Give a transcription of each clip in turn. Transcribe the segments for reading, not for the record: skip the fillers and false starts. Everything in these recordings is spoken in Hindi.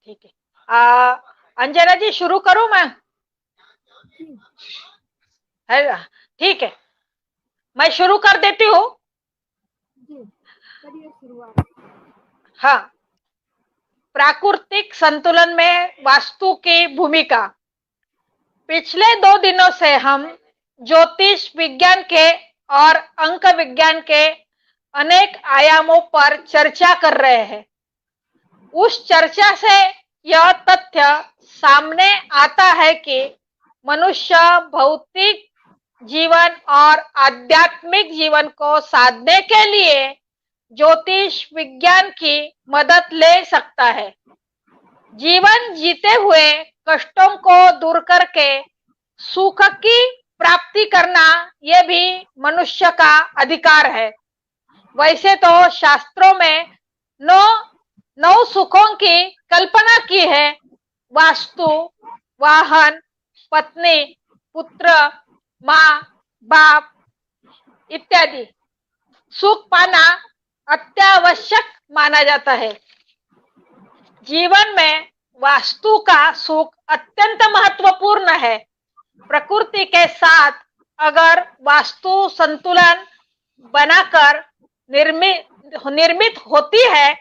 ठीक है। अंजना जी शुरू करूं मैं? है ना? ठीक है, मैं शुरू कर देती हूँ। करिए शुरुआत। हाँ, प्राकृतिक संतुलन में वास्तु की भूमिका। पिछले 2 दिनों से हम ज्योतिष विज्ञान के और अंक विज्ञान के अनेक आयामों पर चर्चा कर रहे हैं। उस चर्चा से यह तथ्य सामने आता है कि मनुष्य भौतिक जीवन और आध्यात्मिक जीवन को साधने के लिए ज्योतिष विज्ञान की मदद ले सकता है। जीवन जीते हुए कष्टों को दूर करके सुख की प्राप्ति करना यह भी मनुष्य का अधिकार है। वैसे तो शास्त्रों में नौ नौ सुखों की कल्पना की है: वास्तु, वाहन, पत्नी, पुत्र, माँ, बाप इत्यादि। सुख पाना अत्यावश्यक माना जाता है। जीवन में वास्तु का सुख अत्यंत महत्वपूर्ण है। प्रकृति के साथ अगर वास्तु संतुलन बनाकर निर्मित होती है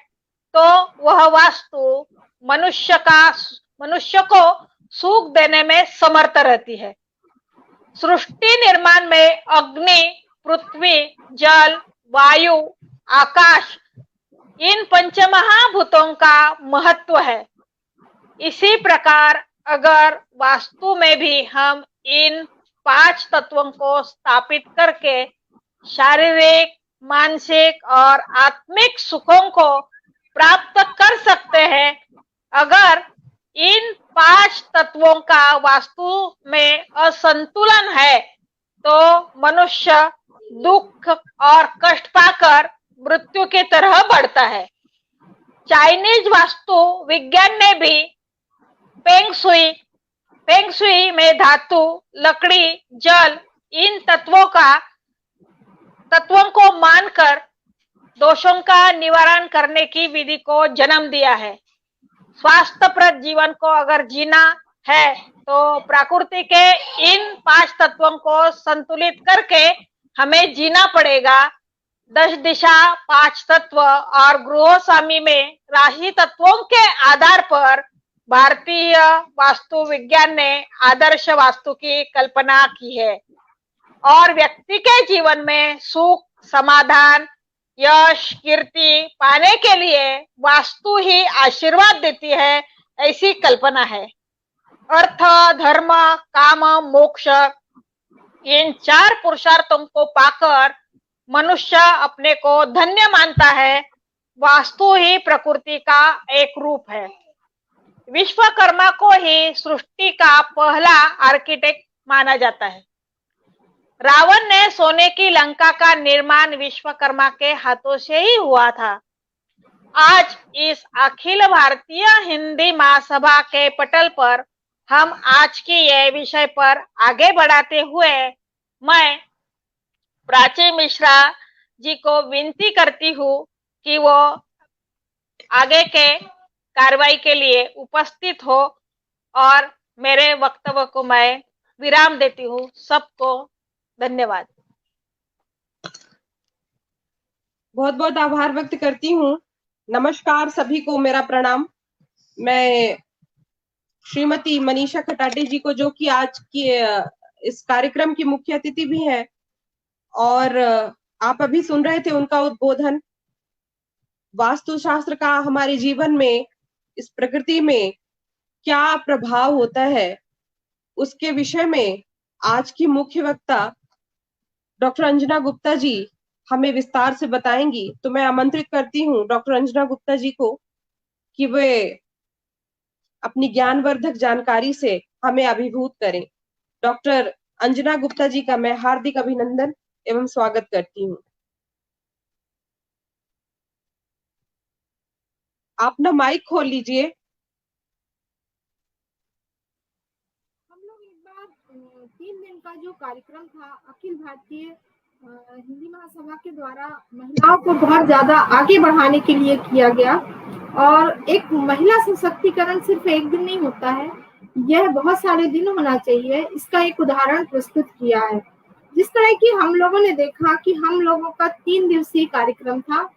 तो वह वास्तु मनुष्य को सुख देने में समर्थ रहती है। सृष्टि निर्माण में अग्नि, पृथ्वी, जल, वायु, आकाश, इन पंचमहाभूतों का महत्व है। इसी प्रकार अगर वास्तु में भी हम इन 5 तत्वों को स्थापित करके शारीरिक, मानसिक और आत्मिक सुखों को प्राप्त कर सकते हैं। अगर इन 5 तत्वों का वास्तु में असंतुलन है तो मनुष्य दुख और कष्ट पाकर मृत्यु की तरह बढ़ता है। चाइनीज वास्तु विज्ञान ने भी फेंग शुई में धातु, लकड़ी, जल इन तत्वों को मानकर दोषों का निवारण करने की विधि को जन्म दिया है। स्वास्थ्यप्रद जीवन को अगर जीना है तो प्रकृति के इन 5 तत्वों को संतुलित करके हमें जीना पड़ेगा। 10 दिशा, 5 तत्व और गृहस्वामी में राशि तत्वों के आधार पर भारतीय वास्तु विज्ञान ने आदर्श वास्तु की कल्पना की है और व्यक्ति के जीवन में सुख, समाधान, यश, कीर्ति पाने के लिए वास्तु ही आशीर्वाद देती है, ऐसी कल्पना है। अर्थ, धर्म, काम, मोक्ष इन 4 पुरुषार्थों को पाकर मनुष्य अपने को धन्य मानता है। वास्तु ही प्रकृति का एक रूप है। विश्वकर्मा को ही सृष्टि का पहला आर्किटेक्ट माना जाता है। रावण ने सोने की लंका का निर्माण विश्वकर्मा के हाथों से ही हुआ था। आज इस अखिल भारतीय हिंदी महासभा के पटल पर हम आज की यह विषय पर आगे बढ़ाते हुए मैं प्राची मिश्रा जी को विनती करती हूँ कि वो आगे के कार्रवाई के लिए उपस्थित हो और मेरे वक्तव्य को मैं विराम देती हूँ। सबको धन्यवाद। बहुत बहुत आभार व्यक्त करती हूँ। नमस्कार, सभी को मेरा प्रणाम। मैं श्रीमती मनीषा खटाटे जी को, जो कि आज की इस कार्यक्रम की मुख्य अतिथि भी है, और आप अभी सुन रहे थे उनका उद्बोधन। वास्तुशास्त्र का हमारे जीवन में, इस प्रकृति में क्या प्रभाव होता है, उसके विषय में आज की मुख्य वक्ता डॉक्टर अंजना गुप्ता जी हमें विस्तार से बताएंगी। तो मैं आमंत्रित करती हूँ डॉक्टर अंजना गुप्ता जी को कि वे अपनी ज्ञानवर्धक जानकारी से हमें अभिभूत करें। डॉक्टर अंजना गुप्ता जी का मैं हार्दिक अभिनंदन एवं स्वागत करती हूँ। आप ना माइक खोल लीजिए। हम लोग एक बार 3 दिन का जो कार्यक्रम था अखिल भारतीय हिंदी महासभा के द्वारा महिलाओं को बहुत ज्यादा आगे बढ़ाने के लिए किया गया। और एक महिला सशक्तिकरण सिर्फ एक दिन नहीं होता है, यह बहुत सारे दिन होना चाहिए। इसका एक उदाहरण प्रस्तुत किया है। जिस तरह की हम लोगों ने देखा कि हम लोगों का 3 दिवसीय कार्यक्रम था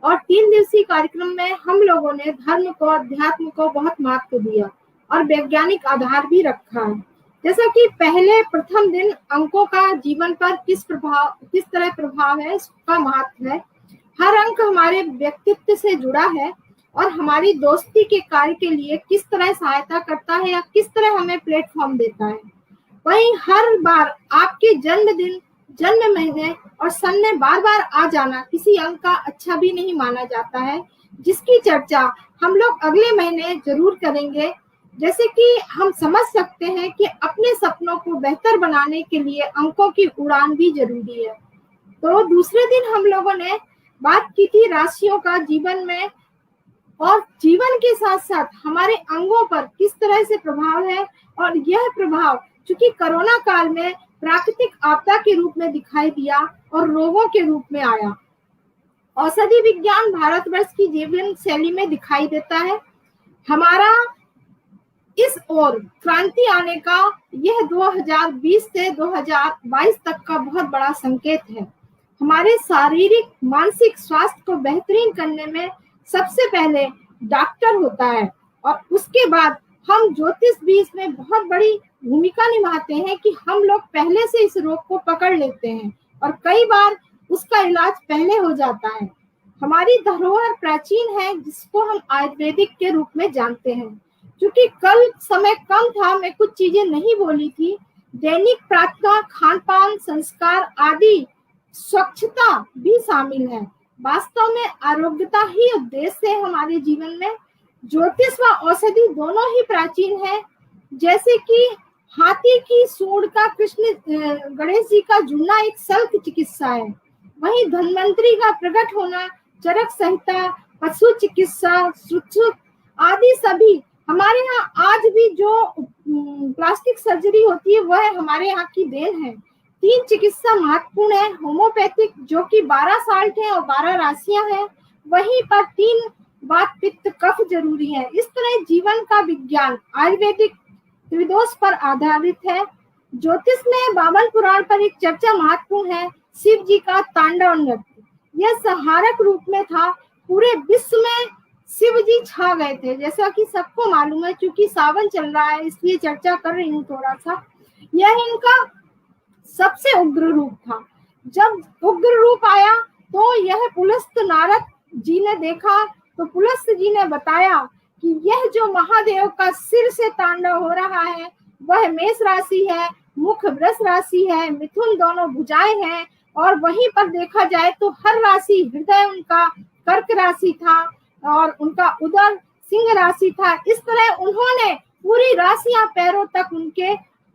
और 3 दिवसीय कार्यक्रम में हम लोगों ने धर्म को, अध्यात्म को बहुत महत्व दिया और वैज्ञानिक आधार भी रखा है। जैसा कि पहले प्रथम दिन अंकों का जीवन पर किस तरह प्रभाव है, इसका महत्व है। हर अंक हमारे व्यक्तित्व से जुड़ा है और हमारी दोस्ती के कार्य के लिए किस तरह सहायता करता है या किस तरह हमें प्लेटफॉर्म देता है। वहीं हर बार आपके जन्मदिन, जन्म महीने और सन में बार बार आ जाना किसी अंक का अच्छा भी नहीं माना जाता है, जिसकी चर्चा हम लोग अगले महीने जरूर करेंगे। जैसे कि हम समझ सकते हैं कि अपने सपनों को बेहतर बनाने के लिए अंकों की उड़ान भी जरूरी है। तो दूसरे दिन हम लोगों ने बात की थी राशियों का जीवन में और जीवन के साथ साथ हमारे अंगों पर किस तरह से प्रभाव है। और यह प्रभाव चूंकि कोरोना काल में प्राकृतिक आपदा के रूप में दिखाई दिया और रोगों के रूप में आया। औषधि विज्ञान भारतवर्ष की जीवन शैली में दिखाई देता है। हमारा इस ओर क्रांति आने का यह 2020 से 2022 तक का बहुत बड़ा संकेत है। हमारे शारीरिक मानसिक स्वास्थ्य को बेहतरीन करने में सबसे पहले डॉक्टर होता है और उसके बाद हम ज्योतिष भी इसमें बहुत बड़ी भूमिका निभाते हैं कि हम लोग पहले से इस रोग को पकड़ लेते हैं और कई बार उसका इलाज पहले हो जाता है। हमारी धरोहर प्राचीन है जिसको हम आयुर्वेदिक के रूप में जानते हैं। क्योंकि कल समय कम था, मैं कुछ चीजें नहीं बोली थी। दैनिक प्रार्थना, खान पान, संस्कार आदि, स्वच्छता भी शामिल है। वास्तव में आरोग्यता ही उद्देश्य है हमारे जीवन में। ज्योतिष व औषधि दोनों ही प्राचीन है। जैसे कि हाथी की सूंड का कृष्ण गणेश जी का जुड़ना एक शल्य चिकित्सा है। वहीं धन्वंतरी का प्रकट होना, चरक संहिता, पशु चिकित्सा, सुश्रुत आदि सभी हमारे यहाँ आज भी जो प्लास्टिक सर्जरी होती है वह हमारे यहाँ की देन है। 3 चिकित्सा महत्वपूर्ण है। होम्योपैथिक जो कि 12 साल्ट है और 12 राशियां हैं, वहीं पर 3 वात पित्त कफ जरूरी है। इस तरह जीवन का विज्ञान आयुर्वेदिक त्रिदोष पर आधारित है। ज्योतिष में 52 पुराण पर एक चर्चा महत्वपूर्ण है, शिव जी का तांडव नृत्य। यह संहारक रूप में था। पूरे विश्व में शिव जी छा गए थे, जैसा कि सबको मालूम है। क्योंकि सावन चल रहा है इसलिए चर्चा कर रही हूँ थोड़ा सा। यह इनका सबसे उग्र रूप था। जब उग्र रूप आया तो यह पुलस्त नारद जी ने देखा तो पुलस्त जी ने बताया कि यह जो महादेव का सिर से तांडव हो रहा है वह मेष राशि है, मुख वृष राशि है, मिथुन दोनों भुजाएं हैं और वहीं पर देखा जाए तो हर राशि, हृदय उनका कर्क राशि था और उनका उदर सिंह राशि था। इस तरह उन्होंने पूरी राशियां पैरों तक उनके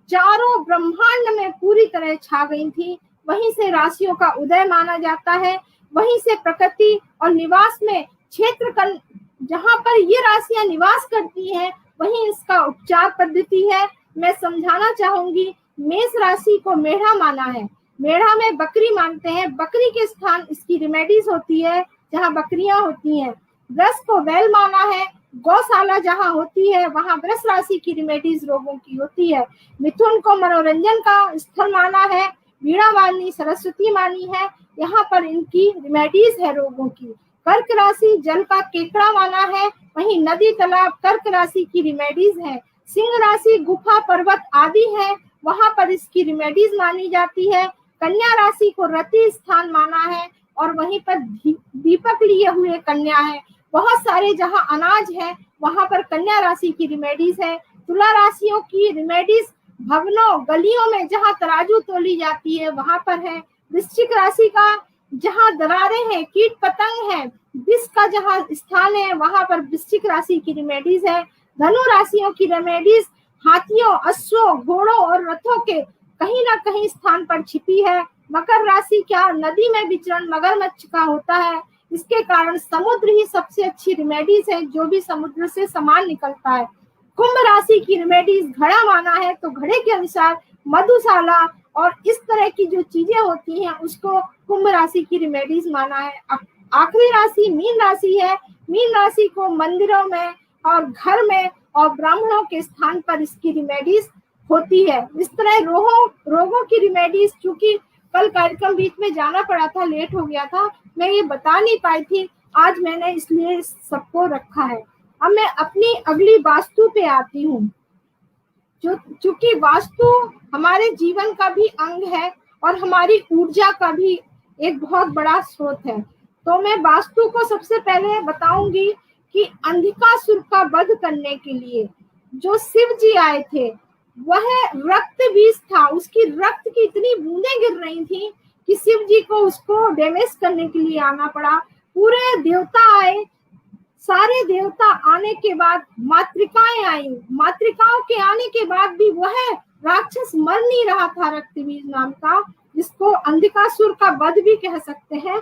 चारों ब्रह्मांड में पूरी तरह छा गई थी। वहीं से राशियों का उदय माना जाता है। वहीं से प्रकृति और निवास में क्षेत्र जहां पर ये राशियां निवास करती हैं वहीं इसका उपचार पद्धति है। मैं समझाना चाहूंगी। मेष राशि को मेढ़ा माना है। मेढ़ा में बकरी मानते हैं। बकरी के स्थान इसकी रेमेडीज होती है जहाँ बकरियां होती हैं। वृष को बैल माना है। गौशाला जहाँ होती है वहाँ वृष राशि की रेमेडीज रोगों की होती है। मिथुन को मनोरंजन का स्थल माना है। वीणा मानी, सरस्वती मानी है, यहाँ पर इनकी रेमेडीज है रोगों की। कर्क राशि जल का केकड़ा माना है। वहीं नदी, तालाब कर्क राशि की रेमेडीज है। सिंह राशि गुफा, पर्वत आदि है, वहां पर इसकी रेमेडीज मानी जाती है। कन्या राशि को रति स्थान माना है और वहीं पर दीपक लिए हुए कन्या है। बहुत सारे जहां अनाज है वहां पर कन्या राशि की रेमेडीज है। तुला राशियों की रेमेडीज भवनों, गलियों में जहां तराजू तोली जाती है वहां पर है। वृश्चिक राशि का जहां दरारें हैं, कीट पतंग है, विष का जहां स्थान है वहां पर वृश्चिक राशि की रेमेडीज है। धनु राशियों की रेमेडीज हाथियों, अश्वों, घोड़ों और रथों के कहीं ना कहीं स्थान पर छिपी है। मकर राशि क्या नदी में विचरण मगरमच्छ का होता है। इसके कारण समुद्र ही सबसे अच्छी रेमेडीज है, जो भी समुद्र से सामान निकलता है। कुंभ राशि की रेमेडीज घड़ा माना है तो घड़े के अनुसार मधुशाला और इस तरह की जो चीजें होती हैं उसको कुंभ राशि की रिमेडीज माना है। आखिरी राशि मीन राशि है। मीन राशि को मंदिरों में और घर में और ब्राह्मणों के स्थान पर इसकी रिमेडीज होती है। इस तरह रोगों की रिमेडीज, चूंकि कल कार्यक्रम बीच में जाना पड़ा था, लेट हो गया था, मैं ये बता नहीं पाई थी, आज मैंने इसलिए सबको रखा है। अब मैं अपनी अगली वास्तु पे आती हूँ। चूंकि वास्तु हमारे जीवन का भी अंग है और हमारी ऊर्जा का भी एक बहुत बड़ा स्रोत है, तो मैं वास्तु को सबसे पहले बताऊंगी कि अंधिकासुर का वध करने के लिए जो शिव जी आए थे, वह रक्त बीज था। उसकी रक्त की इतनी बूंदें गिर रही थी कि शिव जी को उसको डैमेज करने के लिए आना पड़ा। पूरे देवता आए, सारे देवता आने के बाद मातृकाएं आई। मातृकाओं के आने के बाद भी वह राक्षस मर नहीं रहा था, रक्तबीज नाम का, जिसको अंधिकासुर का वध भी कह सकते हैं।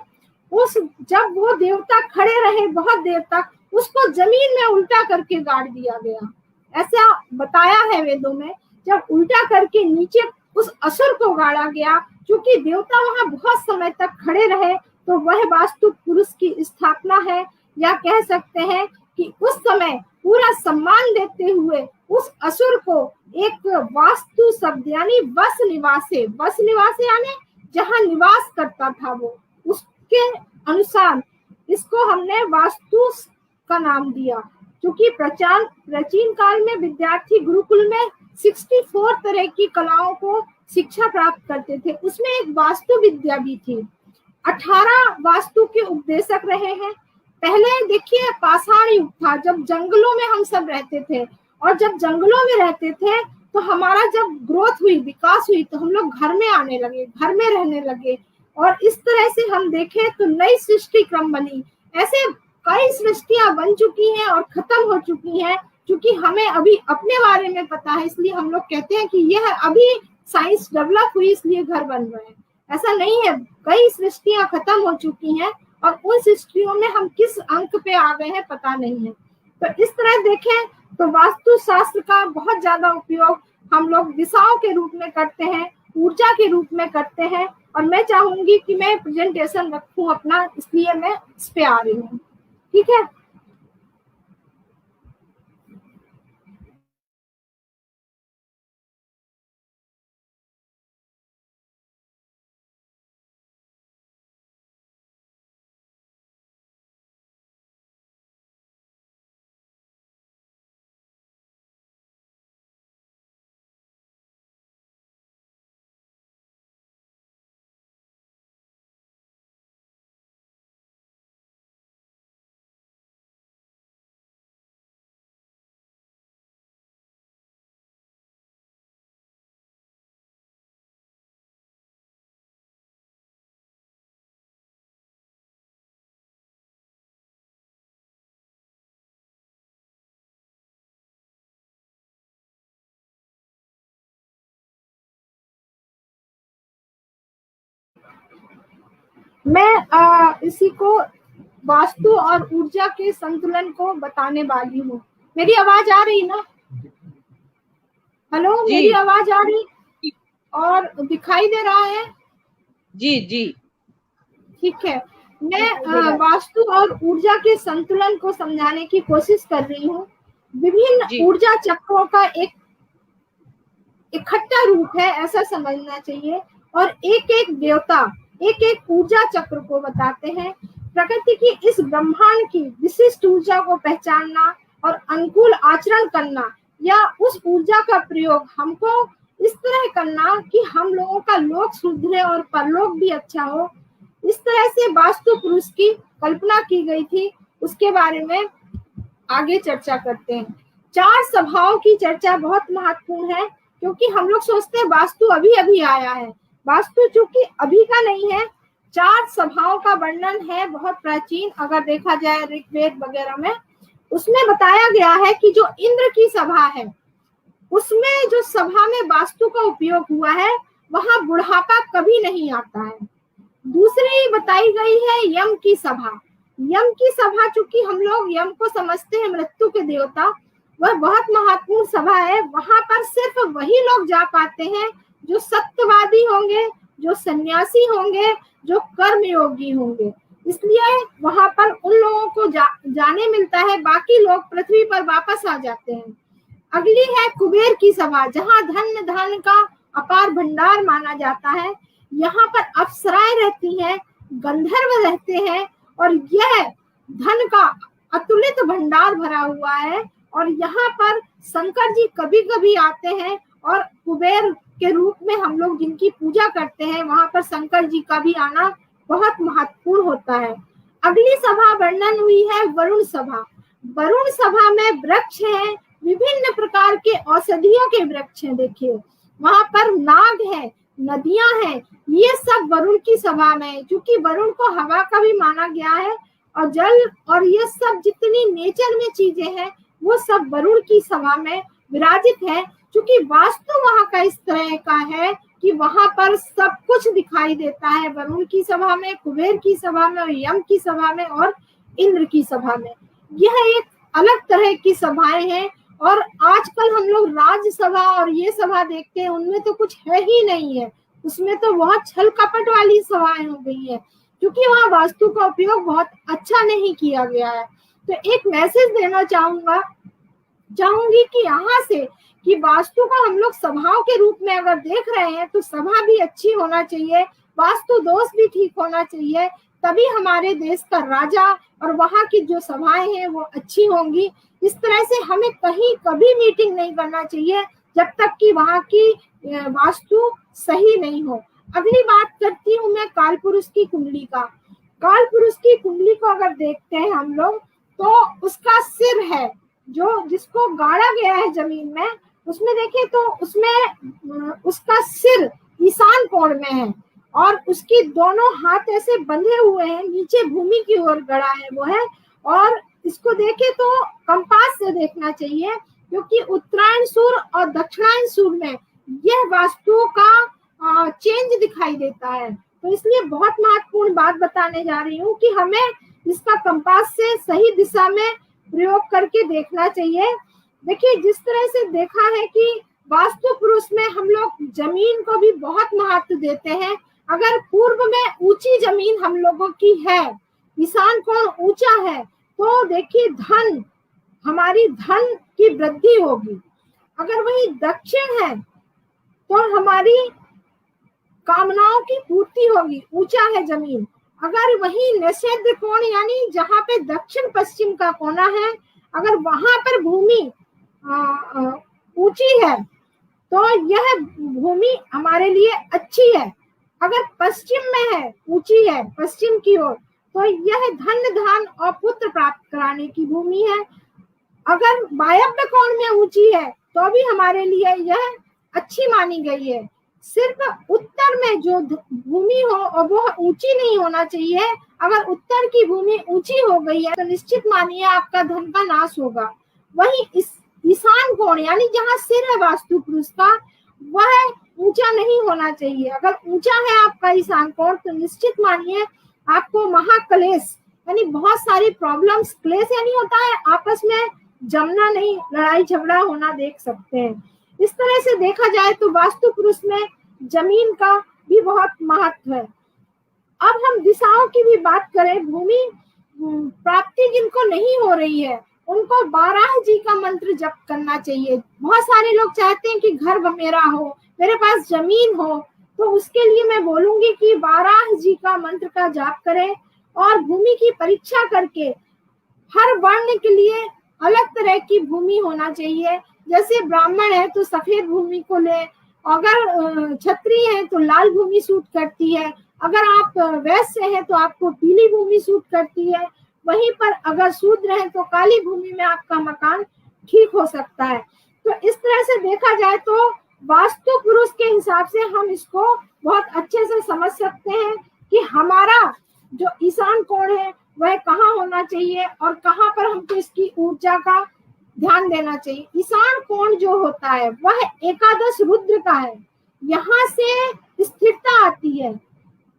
जब वो देवता खड़े रहे बहुत देर तक, उसको जमीन में उल्टा करके गाड़ दिया गया। ऐसा बताया है वेदों में। जब उल्टा करके नीचे उस असुर को गाड़ा गया, क्योंकि देवता वहां बहुत समय तक खड़े रहे, तो वह वास्तु पुरुष की स्थापना है, या कह सकते हैं कि उस समय पूरा सम्मान देते हुए उस असुर को एक वास्तु शब्द यानी वस निवासे यानी जहां निवास करता था वो, उसके अनुसार इसको हमने वास्तु का नाम दिया। क्योंकि प्राचीन काल में विद्यार्थी गुरुकुल में 64 तरह की कलाओं को शिक्षा प्राप्त करते थे, उसमें एक वास्तु विद्या भी थी। 18 वास्तु के उपदेशक रहे हैं। पहले देखिए पाषाण युग था, जब जंगलों में हम सब रहते थे, और जब जंगलों में रहते थे तो हमारा जब ग्रोथ हुई, विकास हुई, तो हम लोग घर में आने लगे, घर में रहने लगे, और इस तरह से हम देखें तो नई सृष्टि क्रम बनी। ऐसे कई सृष्टियां बन चुकी हैं और खत्म हो चुकी हैं। क्योंकि हमें अभी अपने बारे में पता है, इसलिए हम लोग कहते हैं कि यह अभी साइंस डेवलप हुई इसलिए घर बन रहे हैं। ऐसा नहीं है, कई सृष्टियां खत्म हो चुकी हैं और उन सृष्टियों में हम किस अंक पे आ गए हैं पता नहीं है। तो इस तरह देखें तो वास्तु शास्त्र का बहुत ज्यादा उपयोग हम लोग दिशाओं के रूप में करते हैं, ऊर्जा के रूप में करते हैं। और मैं चाहूंगी कि मैं प्रेजेंटेशन रखूं अपना, इसलिए मैं इस पे आ रही हूँ। ठीक है। मैं इसी को वास्तु और ऊर्जा के संतुलन को बताने वाली हूँ। मेरी आवाज आ रही ना? हेलो, मेरी आवाज आ रही और दिखाई दे रहा है? जी जी ठीक है। मैं वास्तु और ऊर्जा के संतुलन को समझाने की कोशिश कर रही हूँ। विभिन्न ऊर्जा चक्रों का एक इकट्ठा रूप है, ऐसा समझना चाहिए। और एक एक देवता एक एक ऊर्जा चक्र को बताते हैं। प्रकृति की इस ब्रह्मांड की विशिष्ट ऊर्जा को पहचानना और अनुकूल आचरण करना, या उस ऊर्जा का प्रयोग हमको इस तरह करना कि हम लोगों का लोक सुधरे और परलोक भी अच्छा हो, इस तरह से वास्तु पुरुष की कल्पना की गई थी। उसके बारे में आगे चर्चा करते हैं। 4 सभाओं की चर्चा बहुत महत्वपूर्ण है, क्योंकि हम लोग सोचते हैं वास्तु अभी अभी आया है। वास्तु चूंकि अभी का नहीं है, 4 सभाओं का वर्णन है, बहुत प्राचीन। अगर देखा जाए ऋग्वेद वगैरह में, उसमें बताया गया है कि जो इंद्र की सभा है, उसमें जो सभा में वास्तु का उपयोग हुआ है, वहां बुढ़ापा कभी नहीं आता है। दूसरी बताई गई है यम की सभा। यम की सभा, चूंकि हम लोग यम को समझते हैं मृत्यु के देवता, वह बहुत महत्वपूर्ण सभा है। वहां पर सिर्फ वही लोग जा पाते हैं जो सत्यवादी होंगे, जो सन्यासी होंगे, जो कर्मयोगी होंगे। इसलिए वहां पर उन लोगों को जाने मिलता है, बाकी लोग पृथ्वी पर वापस आ जाते हैं। अगली है कुबेर की सभा, जहां धन धन का अपार भंडार माना जाता है। यहाँ पर अप्सराएं रहती हैं, गंधर्व रहते हैं, और यह धन का अतुलित भंडार भरा हुआ है। और यहाँ पर शंकर जी कभी कभी आते हैं, और कुबेर के रूप में हम लोग जिनकी पूजा करते हैं, वहां पर शंकर जी का भी आना बहुत महत्वपूर्ण होता है। अगली सभा वर्णन हुई है वरुण सभा। वरुण सभा में वृक्ष हैं, विभिन्न प्रकार के औषधियों के वृक्ष हैं। देखिए वहां पर नाग है, नदियां हैं, ये सब वरुण की सभा में है। क्योंकि वरुण को हवा का भी माना गया है, और जल और ये सब जितनी नेचर में चीजें हैं वो सब वरुण की सभा में विराजित है। क्योंकि वास्तु वहां का इस तरह का है कि वहां पर सब कुछ दिखाई देता है, वरुण की सभा में, कुबेर की सभा में, यम की सभा में और इंद्र की सभा में। यह एक अलग तरह की सभाएं हैं। और आजकल हम लोग राज्यसभा और ये सभा देखते हैं, उनमें तो कुछ है ही नहीं है, उसमें तो बहुत छल कपट वाली सभाएं हो गई है, क्योंकि वहाँ वास्तु का उपयोग बहुत अच्छा नहीं किया गया है। तो एक मैसेज देना चाहूंगी कि यहाँ से कि वास्तु को हम लोग सभाओं के रूप में अगर देख रहे हैं तो सभा भी अच्छी होना चाहिए, वास्तु दोष भी ठीक होना चाहिए, तभी हमारे देश का राजा और वहाँ की जो सभाएं हैं वो अच्छी होंगी। इस तरह से हमें कहीं कभी मीटिंग नहीं करना चाहिए जब तक कि वहाँ की वास्तु सही नहीं हो। अगली बात करती हूँ मैं काल पुरुष की कुंडली का। काल पुरुष की कुंडली को अगर देखते हैं हम लोग तो उसका सिर है जो जिसको गाड़ा गया है जमीन में, उसमें देखिए तो उसमें उसका सिर ईशान कोण में है और उसकी दोनों हाथ ऐसे बंधे हुए हैं, नीचे भूमि की ओर गड़ा है वो है। और इसको देखे तो कंपास से देखना चाहिए, क्योंकि उत्तरायण सूर्य और दक्षिणायन सूर्य में यह वास्तु का चेंज दिखाई देता है। तो इसलिए बहुत महत्वपूर्ण बात बताने जा रही हूँ कि हमें इसका कंपास से सही दिशा में प्रयोग करके देखना चाहिए। देखिए जिस तरह से देखा है कि वास्तु पुरुष में हम लोग जमीन को भी बहुत महत्व देते हैं। अगर पूर्व में ऊंची जमीन हम लोगों की है, ईशान कोण ऊंचा है, तो देखिए धन, हमारी धन की वृद्धि होगी। अगर वही दक्षिण है तो हमारी कामनाओं की पूर्ति होगी, ऊंचा है जमीन। अगर वही निषेध कोण यानी जहाँ पे दक्षिण पश्चिम का कोना है, अगर वहां पर भूमि ऊंची है तो यह भूमि हमारे लिए अच्छी है। अगर पश्चिम में है, ऊंची है पश्चिम की ओर, तो यह धन धान और पुत्र प्राप्त कराने की भूमि है। अगर वायव्य कोण में ऊंची है तो भी हमारे लिए यह अच्छी मानी गई है। सिर्फ उत्तर में जो भूमि हो और वो ऊंची नहीं होना चाहिए। अगर उत्तर की भूमि ऊंची हो गई है तो निश्चित मानिए आपका धन का नाश होगा। वही इस ईशान कोण यानी जहाँ सिर है वास्तु पुरुष का, वह ऊंचा नहीं होना चाहिए। अगर ऊंचा है आपका ईशान कोण तो निश्चित मानिए आपको महाक्लेश यानी बहुत सारी प्रॉब्लम्स, क्लेश यानी होता है आपस में जमना नहीं, लड़ाई झगड़ा होना देख सकते हैं। इस तरह से देखा जाए तो वास्तु पुरुष में जमीन का भी बहुत महत्व है। अब हम दिशाओं की भी बात करें, भूमि प्राप्ति जिनको नहीं हो रही है उनको बाराह जी का मंत्र जप करना चाहिए। बहुत सारे लोग चाहते हैं कि घर मेरा हो, मेरे पास जमीन हो, तो उसके लिए मैं बोलूंगी कि बाराह जी का मंत्र का जाप करें और भूमि की परीक्षा करके हर वर्ण के लिए अलग तरह की भूमि होना चाहिए। जैसे ब्राह्मण है तो सफेद भूमि को ले, अगर क्षत्रिय है तो लाल भूमि सूट करती है, अगर आप वैश्य हैं तो आपको पीली भूमि सूट करती है, वहीं पर अगर शूद्र है तो काली भूमि में आपका मकान ठीक हो सकता है। तो इस तरह से देखा जाए तो वास्तु पुरुष के हिसाब से हम इसको बहुत अच्छे से समझ सकते हैं कि हमारा जो ईशान कोण है वह कहाँ होना चाहिए और कहाँ पर हमको इसकी ऊर्जा का ध्यान देना चाहिए। ईशान कोण जो होता है वह एकादश रुद्र का है, यहाँ से स्थिरता आती है।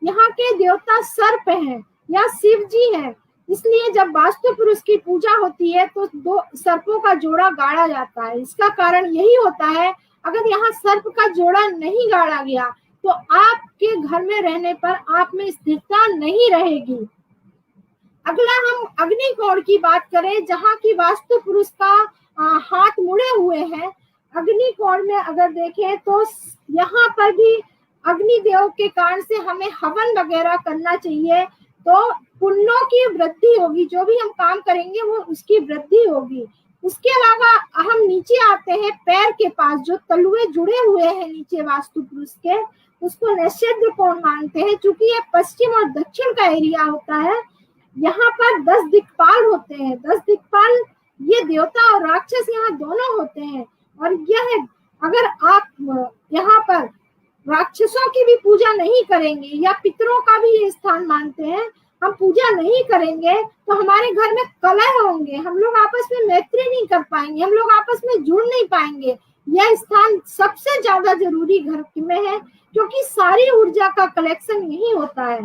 यहाँ के देवता सर्प हैं या शिव जी हैं, इसलिए जब वास्तु पुरुष की पूजा होती है तो 2 सर्पों का जोड़ा गाड़ा जाता है। इसका कारण यही होता है, अगर यहाँ सर्प का जोड़ा नहीं गाड़ा गया तो आपके घर में रहने पर आप में स्थिरता नहीं रहेगी। अगला हम अग्निकोण की बात करें, जहाँ की वास्तु पुरुष का हाथ मुड़े हुए हैं। अग्निकोण में अगर देखें तो यहाँ पर भी अग्निदेव के कारण से हमें हवन वगैरह करना चाहिए, तो पुण्यों की वृद्धि होगी, जो भी हम काम करेंगे वो उसकी वृद्धि होगी। उसके अलावा हम नीचे आते हैं पैर के पास, जो तलुए जुड़े हुए हैं नीचे वास्तु पुरुष के, उसको नैषेद्य कोण मानते हैं। चूंकि ये पश्चिम और दक्षिण का एरिया होता है, यहाँ पर 10 दिक्पाल होते हैं। 10 दिक्पाल ये देवता और राक्षस यहाँ दोनों होते हैं। और यह अगर आप यहाँ पर राक्षसों की भी पूजा नहीं करेंगे या पितरों का भी ये स्थान मानते हैं, हम पूजा नहीं करेंगे तो हमारे घर में कलह होंगे, हम लोग आपस में मैत्री नहीं कर पाएंगे, हम लोग आपस में जुड़ नहीं पाएंगे। यह स्थान सबसे ज्यादा जरूरी घर में है, क्योंकि सारी ऊर्जा का कलेक्शन यही होता है।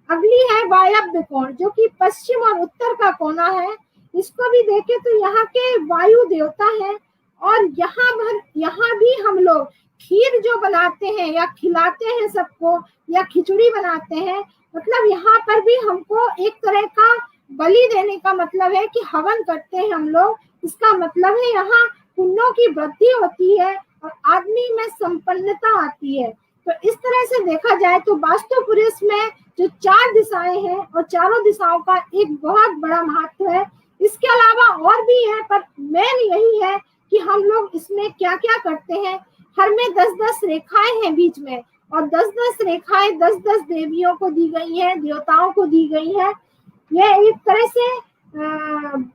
अगली है वायव्य कोण, जो कि पश्चिम और उत्तर का कोना है। इसको भी देखें तो यहाँ के वायु देवता है, और यहाँ भी हम लोग खीर जो बनाते हैं या खिलाते हैं सबको, या खिचड़ी बनाते हैं, मतलब यहाँ पर भी हमको एक तरह का बलि देने का मतलब है कि हवन करते हैं हम लोग। इसका मतलब है यहाँ पुण्यों की वृद्धि होती है और आदमी में संपन्नता आती है। तो इस तरह से देखा जाए तो वास्तु पुरुष में जो 4 दिशाएं हैं और चारों दिशाओं का एक बहुत बड़ा महत्व है। इसके अलावा और भी है, पर मेन यही है कि हम लोग इसमें क्या क्या करते हैं। हर में 10-10 रेखाएं हैं बीच में, और 10-10 रेखाएं 10-10 देवियों को दी गई है, देवताओं को दी गई है। यह एक तरह से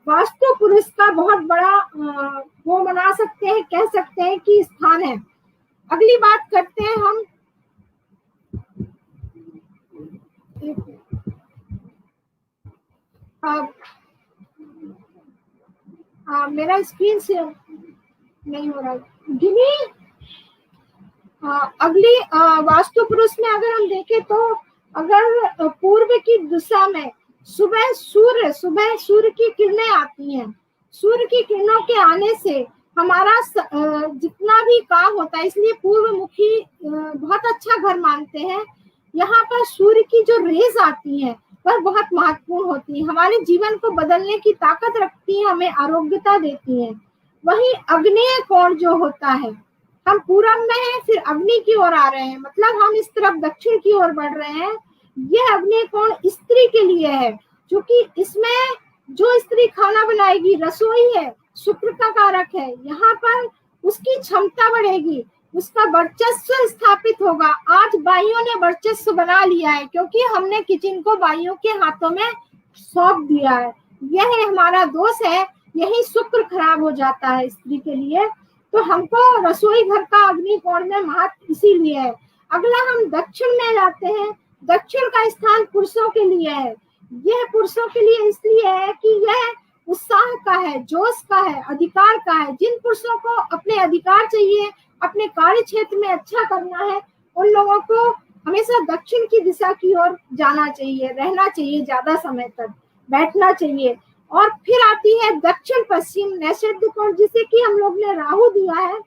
वास्तु पुरुष का बहुत बड़ा वो बना सकते हैं, कह सकते हैं कि स्थान है। अगली बात करते हैं हम, मेरा स्क्रीन से नहीं हो रहा गिनी। अगली वास्तु पुरुष में अगर हम देखें तो अगर पूर्व की दिशा में सुबह सूर्य की किरणें आती हैं, सूर्य की किरणों के आने से हमारा जितना भी काम होता है, इसलिए पूर्व मुखी बहुत अच्छा घर मानते हैं। यहाँ पर सूर्य की जो रेज आती है वह बहुत महत्वपूर्ण होती है, हमारे जीवन को बदलने की ताकत रखती है, हमें आरोग्यता देती है। वहीं अग्नेय कोण जो होता है, हम पूरब में हैं फिर अग्नि की ओर आ रहे हैं, मतलब हम इस तरफ दक्षिण की ओर बढ़ रहे हैं। यह अग्नि कोण स्त्री के लिए है, क्योंकि इसमें जो स्त्री खाना बनाएगी, रसोई है, शुक्र का कारक है, यहाँ पर उसकी क्षमता बढ़ेगी, उसका वर्चस्व स्थापित होगा। आज बाइयों ने वर्चस्व बना लिया है, क्योंकि हमने किचन को बाइयों के हाथों में सौंप दिया है। यह हमारा दोष है, यही शुक्र खराब हो जाता है स्त्री के लिए। तो हमको रसोई घर का अग्नि कोण में महत्व इसीलिए है। अगला हम दक्षिण में जाते हैं। दक्षिण का स्थान पुरुषों के लिए है। यह पुरुषों के लिए इसलिए है कि यह उत्साह का है, जोश का है, अधिकार का है। जिन पुरुषों को अपने अधिकार चाहिए, अपने कार्य क्षेत्र में अच्छा करना है, उन लोगों को हमेशा दक्षिण की दिशा की ओर जाना चाहिए, रहना चाहिए, ज्यादा समय तक बैठना चाहिए। और फिर आती है दक्षिण पश्चिम नैषेद्य कोण, जिसे कि हम लोग ने राहु दिया है।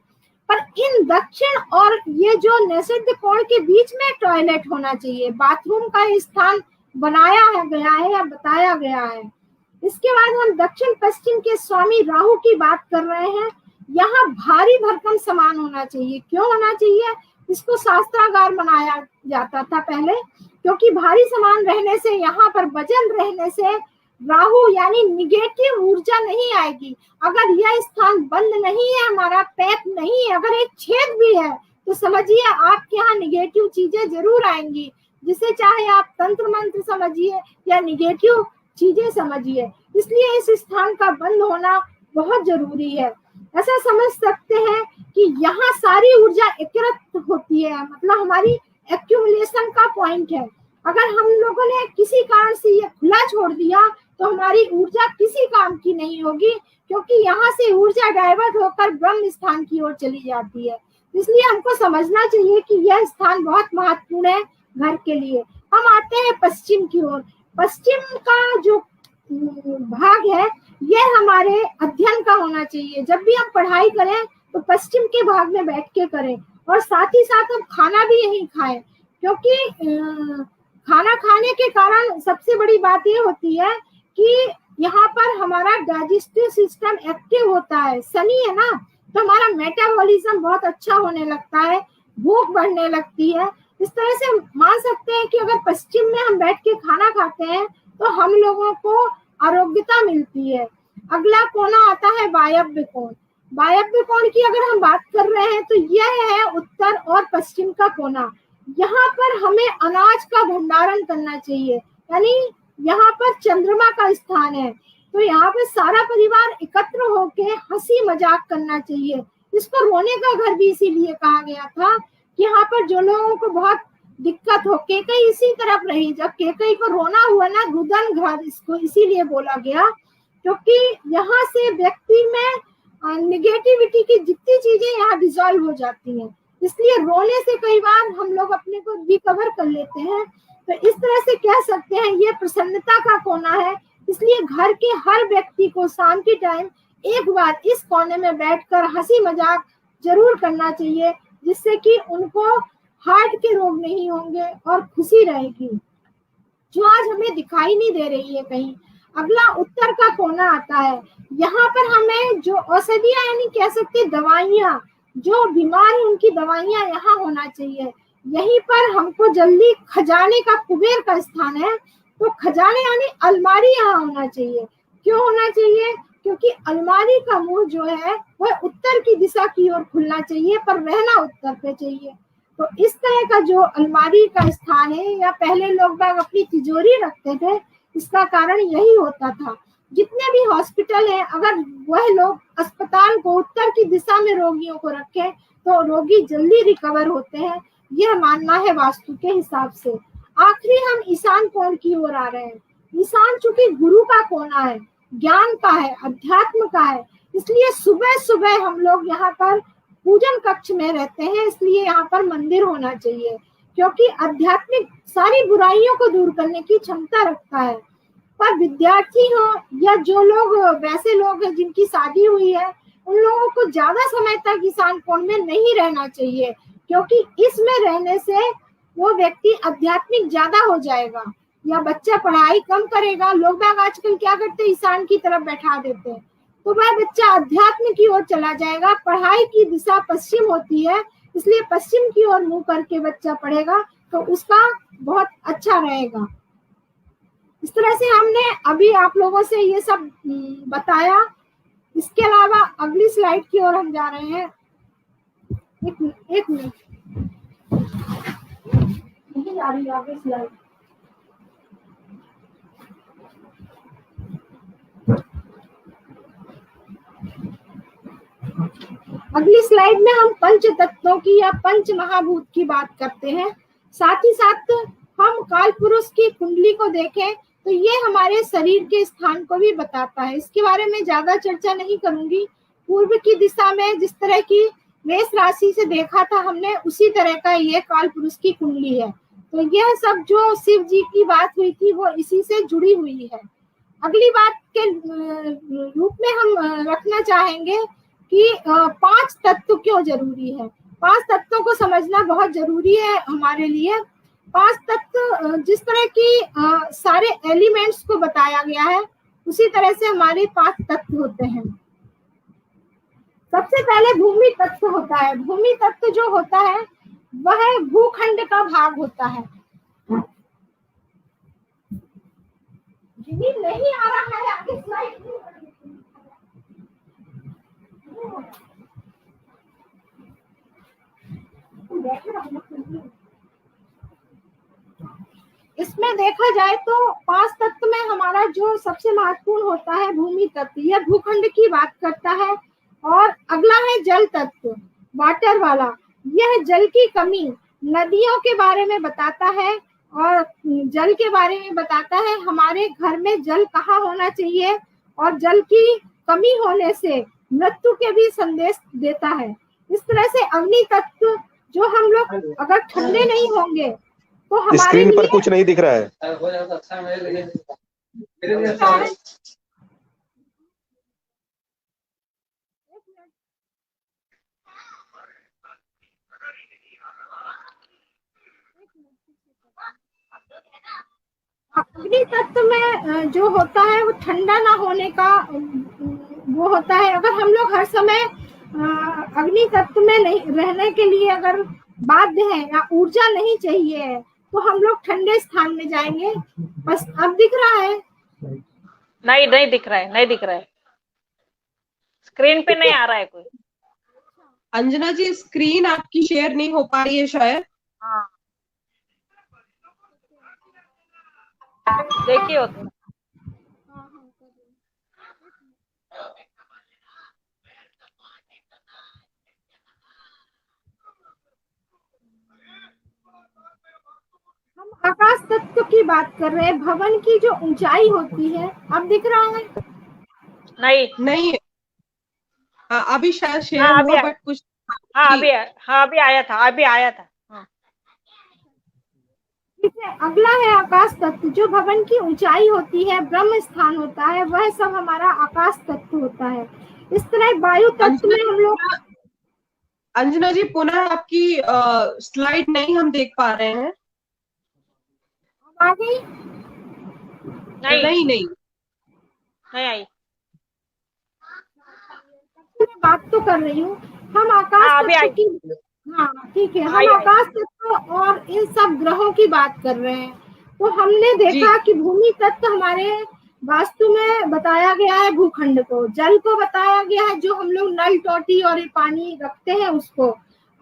पर इन दक्षिण और ये जो नैषेद्य कोण के बीच में टॉयलेट होना चाहिए, बाथरूम का स्थान बनाया गया है या बताया गया है। इसके बाद हम दक्षिण पश्चिम के स्वामी राहु की बात कर रहे हैं। यहाँ भारी भरकम सामान होना चाहिए। क्यों होना चाहिए? इसको शास्त्रागार बनाया जाता था पहले, क्योंकि भारी सामान रहने से, यहाँ पर वजन रहने से राहु यानी निगेटिव ऊर्जा नहीं आएगी। अगर यह स्थान बंद नहीं है, हमारा पैक नहीं है, अगर एक छेद भी है, तो समझिए आपके यहाँ निगेटिव चीजें जरूर आएंगी, जिसे चाहे आप तंत्र मंत्र समझिए या निगेटिव चीजें समझिए। इसलिए इस स्थान का बंद होना बहुत जरूरी है। ऐसा समझ सकते हैं कि यहाँ सारी ऊर्जा एकत्रित होती है, मतलब हमारी एक्यूमुलेशन का पॉइंट है। अगर हम लोगों ने किसी कारण से ये खुला छोड़ दिया तो हमारी ऊर्जा किसी काम की नहीं होगी, क्योंकि यहाँ से ऊर्जा डाइवर्ट होकर ब्रह्म स्थान की ओर चली जाती है। इसलिए हमको समझना चाहिए कि यह स्थान बहुत महत्वपूर्ण है घर के लिए। हम आते हैं पश्चिम की ओर। पश्चिम का जो भाग है यह हमारे अध्ययन का होना चाहिए। जब भी हम पढ़ाई करें तो पश्चिम के भाग में बैठ के करें और साथ ही साथ हम खाना भी यही खाएं, क्योंकि खाना खाने के कारण सबसे बड़ी बात ये होती है कि यहाँ पर हमारा डाइजेस्टिव सिस्टम एक्टिव होता है। शनि है ना, तो हमारा मेटाबॉलिज्म बहुत अच्छा होने लगता है, भूख बढ़ने लगती है। इस तरह से मान सकते हैं कि अगर पश्चिम में हम बैठ के खाना खाते हैं तो हम लोगों को आरोग्यता मिलती है। अगला कोना आता है वायव्य कोण। वायव्य कोण की अगर हम बात कर रहे हैं तो यह है उत्तर और पश्चिम का कोना। यहाँ पर हमें अनाज का भंडारण करना चाहिए, यानी यहाँ पर चंद्रमा का स्थान है, तो यहाँ पर सारा परिवार एकत्र होके हंसी मजाक करना चाहिए। इसको रोने का घर भी इसीलिए कहा गया था कि यहाँ पर जो लोगों को बहुत दिक्कत हो, केकई इसी तरफ रही, जब केकई को रोना हुआ ना, रुदन घर इसको इसीलिए बोला गया, क्योंकि यहाँ से व्यक्ति में निगेटिविटी की जितनी चीजें यहाँ डिसॉल्व हो जाती हैं, इसलिए रोने से कई बार हम लोग अपने को रिकवर कर लेते हैं। तो इस तरह से कह सकते हैं ये प्रसन्नता का कोना है, इसलिए घर के हर व्यक्ति को शाम के टाइम एक बार इस कोने में बैठकर हंसी मजाक जरूर करना चाहिए, जिससे कि उनको हार्ट के रोग नहीं होंगे और खुशी रहेगी, जो आज हमें दिखाई नहीं दे रही है कहीं। अगला उत्तर का कोना आता है। यहाँ पर हमें जो औषधियां यानी कह सकते दवाइयां, जो बीमार है उनकी दवाइयां यहाँ होना चाहिए। यहीं पर हमको जल्दी खजाने का, कुबेर का स्थान है, तो खजाने यानी अलमारी यहाँ होना चाहिए। क्यों होना चाहिए? क्योंकि अलमारी का मुंह जो है वह उत्तर की दिशा की ओर खुलना चाहिए, पर रहना उत्तर पे चाहिए। तो इस तरह का जो अलमारी का स्थान है, या पहले लोग बाग अपनी तिजोरी रखते थे, इसका कारण यही होता था। जितने भी हॉस्पिटल हैं, अगर वह लोग अस्पताल को उत्तर की दिशा में रोगियों को रखें तो रोगी जल्दी रिकवर होते हैं, यह मानना है वास्तु के हिसाब से। आखिरी हम ईशान कोण की ओर आ रहे हैं। ईशान चूंकि गुरु का कोना है, ज्ञान का है, अध्यात्म का है, इसलिए सुबह सुबह हम लोग यहाँ पर पूजन कक्ष में रहते हैं, इसलिए यहाँ पर मंदिर होना चाहिए, क्योंकि आध्यात्मिक सारी बुराइयों को दूर करने की क्षमता रखता है। पर विद्यार्थी हो या जो लोग वैसे लोग हैं जिनकी शादी हुई है, उन लोगों को ज्यादा समय तक ईशान कोण में नहीं रहना चाहिए, क्योंकि इसमें रहने से वो व्यक्ति आध्यात्मिक ज्यादा हो जाएगा, या बच्चा पढ़ाई कम करेगा। लोग बाग आजकल क्या करते हैं, ईशान की तरफ बैठा देते हैं, तो वह बच्चा अध्यात्म की ओर चला जाएगा। पढ़ाई की दिशा पश्चिम होती है, इसलिए पश्चिम की ओर मुंह करके बच्चा पढ़ेगा तो उसका बहुत अच्छा रहेगा। इस तरह से हमने अभी आप लोगों से ये सब बताया। इसके अलावा अगली स्लाइड की ओर हम जा रहे हैं। एक मिनट, नहीं आ रही आगे स्लाइड। अगली स्लाइड में हम पंच तत्वों की या पंच महाभूत की बात करते हैं। साथ ही साथ हम काल पुरुष की कुंडली को देखें तो ये हमारे शरीर के स्थान को भी बताता है। इसके बारे में ज्यादा चर्चा नहीं करूंगी। पूर्व की दिशा में जिस तरह की मेष राशि से देखा था हमने, उसी तरह का ये काल पुरुष की कुंडली है। तो यह सब जो शिव जी की बात हुई थी वो इसी से जुड़ी हुई है। अगली बात के रूप में हम रखना चाहेंगे कि 5 तत्व क्यों जरूरी है। 5 तत्वों को समझना बहुत जरूरी है हमारे लिए। 5 तत्व जिस तरह की सारे एलिमेंट्स को बताया गया है, उसी तरह से हमारे 5 तत्व होते हैं। सबसे पहले भूमि तत्व होता है। भूमि तत्व जो होता है वह भूखंड का भाग होता है। नहीं आ रहा है आगे स्लाइड। इसमें देखा जाए तो 5 तत्व में हमारा जो सबसे महत्वपूर्ण होता है भूमि तत्व, यह भूखंड की बात करता है। और अगला है जल तत्व, वाटर वाला, यह जल की कमी, नदियों के बारे में बताता है और जल के बारे में बताता है हमारे घर में जल कहाँ होना चाहिए, और जल की कमी होने से मृत्यु के भी संदेश देता है। इस तरह से अग्नि तत्व, जो हम लोग अगर ठंडे नहीं होंगे तो हमारे स्क्रीन पर कुछ नहीं दिख रहा है। अग्नि तत्व में जो होता है वो ठंडा ना होने का वो होता है। अगर हम लोग हर समय अग्नि तत्व में नहीं रहने के लिए अगर बाध्य है या ऊर्जा नहीं चाहिए है तो हम लोग ठंडे स्थान में जाएंगे। बस अब दिख रहा है? नहीं दिख रहा है, नहीं दिख रहा है, स्क्रीन पे नहीं आ रहा है कोई। अंजना जी स्क्रीन आपकी शेयर नहीं हो पा रही है शायद। हाँ देखिए हो तो। हम आकाश तत्व की बात कर रहे हैं। भवन की जो ऊंचाई होती है, अब दिख रहा है? नहीं अभी शायद शेयर हाँ, हुआ बट कुछ। अभी आया था। ठीक है, अगला है आकाश तत्व। जो भवन की ऊंचाई होती है, ब्रह्म स्थान होता है, वह सब हमारा आकाश तत्व होता है। इस तरह वायु तत्व में हम लोग। अंजना जी पुनः आपकी स्लाइड नहीं हम देख पा रहे हैं। आ गई? नहीं आई। मैं बात तो कर रही हूँ। हम आकाश तत्व की, हाँ ठीक है, हम आकाश तत्व और इन सब ग्रहों की बात कर रहे हैं। तो हमने देखा कि भूमि तत्व हमारे वास्तु में बताया गया है, भूखंड को, जल को बताया गया है जो हम लोग नल टोटी और ये पानी रखते हैं उसको,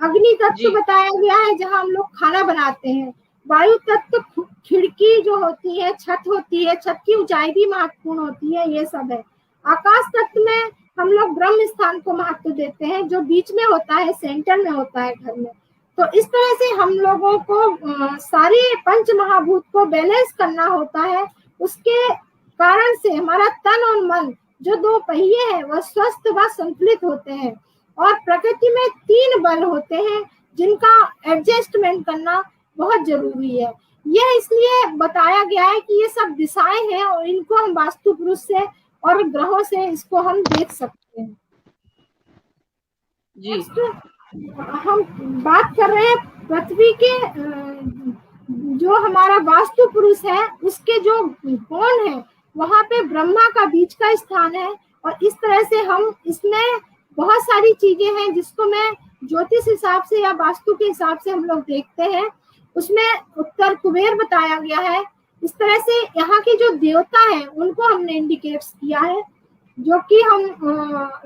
अग्नि तत्व बताया गया है जहाँ हम लोग खाना बनाते हैं, वायु तत्व खिड़की जो होती है, छत होती है, छत की ऊंचाई भी महत्वपूर्ण होती है, ये सब है। आकाश तत्व में हम लोग ब्रह्म स्थान को महत्व देते हैं जो बीच में होता है, सेंटर में होता है घर में। तो इस तरह से हम लोगों को सारे पंच महाभूत को बैलेंस करना होता है। उसके कारण से हमारा तन और मन जो दो पहिए हैं वह स्वस्थ व संतुलित होते हैं। और प्रकृति में 3 बल होते हैं जिनका एडजस्टमेंट करना बहुत जरूरी है। यह इसलिए बताया गया है कि ये सब दिशाएं हैं और इनको हम वास्तु पुरुष से और ग्रहों से इसको हम देख सकते हैं। हम बात कर रहे हैं पृथ्वी के जो हमारा वास्तु पुरुष है उसके जो कोण है वहां पे ब्रह्मा का बीच का स्थान है। और इस तरह से हम इसमें बहुत सारी चीजें हैं जिसको मैं ज्योतिष हिसाब से या वास्तु के हिसाब से हम लोग देखते हैं। उसमें उत्तर कुबेर बताया गया है। इस तरह से यहाँ के जो देवता हैं उनको हमने इंडिकेट्स किया है, जो कि हम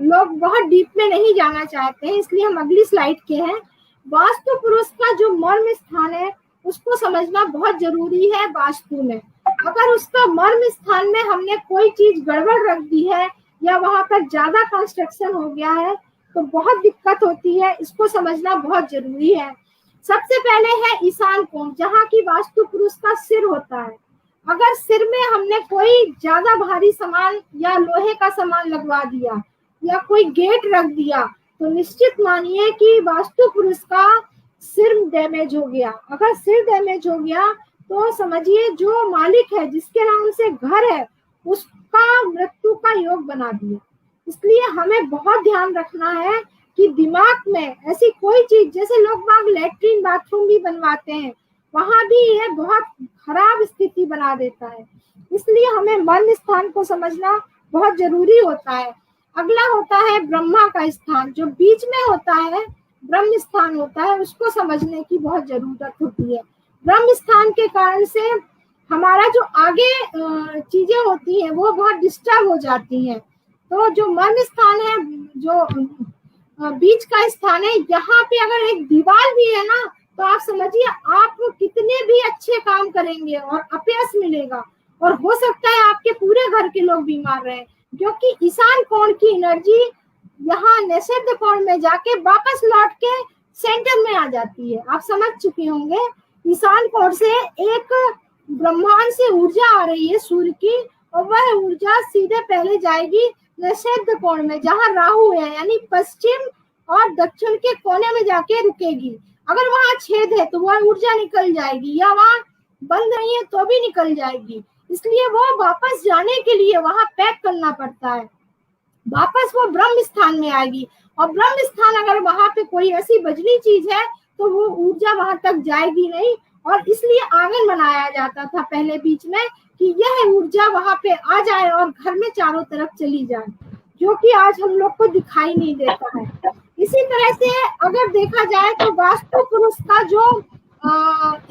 लोग बहुत डीप में नहीं जाना चाहते हैं, इसलिए हम अगली स्लाइड के हैं। वास्तु पुरुष का जो मर्म स्थान है उसको समझना बहुत जरूरी है वास्तु में। अगर उसका मर्म स्थान में हमने कोई चीज गड़बड़ रख दी है या वहां पर ज्यादा कंस्ट्रक्शन हो गया है तो बहुत दिक्कत होती है, इसको समझना बहुत जरूरी है। सबसे पहले है ईशान कोण, जहाँ की वास्तु पुरुष का सिर होता है। अगर सिर में हमने कोई ज्यादा भारी सामान या लोहे का सामान लगवा दिया या कोई गेट रख दिया तो निश्चित मानिए कि वास्तु पुरुष का सिर डैमेज हो गया। अगर सिर डैमेज हो गया तो समझिए जो मालिक है जिसके नाम से घर है उसका मृत्यु का योग बना दिया। इसलिए हमें बहुत ध्यान रखना है कि दिमाग में ऐसी कोई चीज, जैसे लोग बाग लैट्रिन बाथरूम भी बनवाते हैं, वहां भी ये बहुत खराब स्थिति बना देता है। इसलिए हमें मर्म स्थान को समझना बहुत जरूरी होता है। अगला होता है ब्रह्मा का स्थान, जो बीच में होता है, ब्रह्म स्थान होता है, उसको समझने की बहुत जरूरत होती है। ब्रह्म स्थान के कारण से हमारा जो आगे चीजें होती हैं वो बहुत डिस्टर्ब हो जाती हैं। तो जो मर्म स्थान है, जो बीच का स्थान है, यहाँ पे अगर एक दीवार भी है ना तो आप समझिए आप कितने भी अच्छे काम करेंगे और अपयश मिलेगा और हो सकता है आपके पूरे घर के लोग बीमार रहे, क्योंकि ईशान कोण की एनर्जी यहाँ निषिद्ध कोण में जाके वापस लौट के सेंटर में आ जाती है। आप समझ चुके होंगे ईशान कोण से एक ब्रह्मांड से ऊर्जा आ रही है सूर्य की, और वह ऊर्जा सीधे पहले जाएगी निषिद्ध कोण में जहाँ राहु है, यानी पश्चिम और दक्षिण के कोने में जाके रुकेगी। अगर वहां छेद है तो वह ऊर्जा निकल जाएगी, या वहां बंद नहीं है तो भी निकल जाएगी। इसलिए वो वापस जाने के लिए वहां पैक करना पड़ता है, वापस वो ब्रह्म स्थान में आएगी। और ब्रह्म स्थान अगर वहां पे कोई ऐसी बजनी चीज है तो वो ऊर्जा वहां तक जाएगी नहीं। और इसलिए आंगन बनाया जाता था पहले बीच में कि यह ऊर्जा वहां पे आ जाए और घर में चारों तरफ चली जाए, जो कि आज हम लोग को दिखाई नहीं देता है। इसी तरह से अगर देखा जाए तो वास्तु पुरुष का जो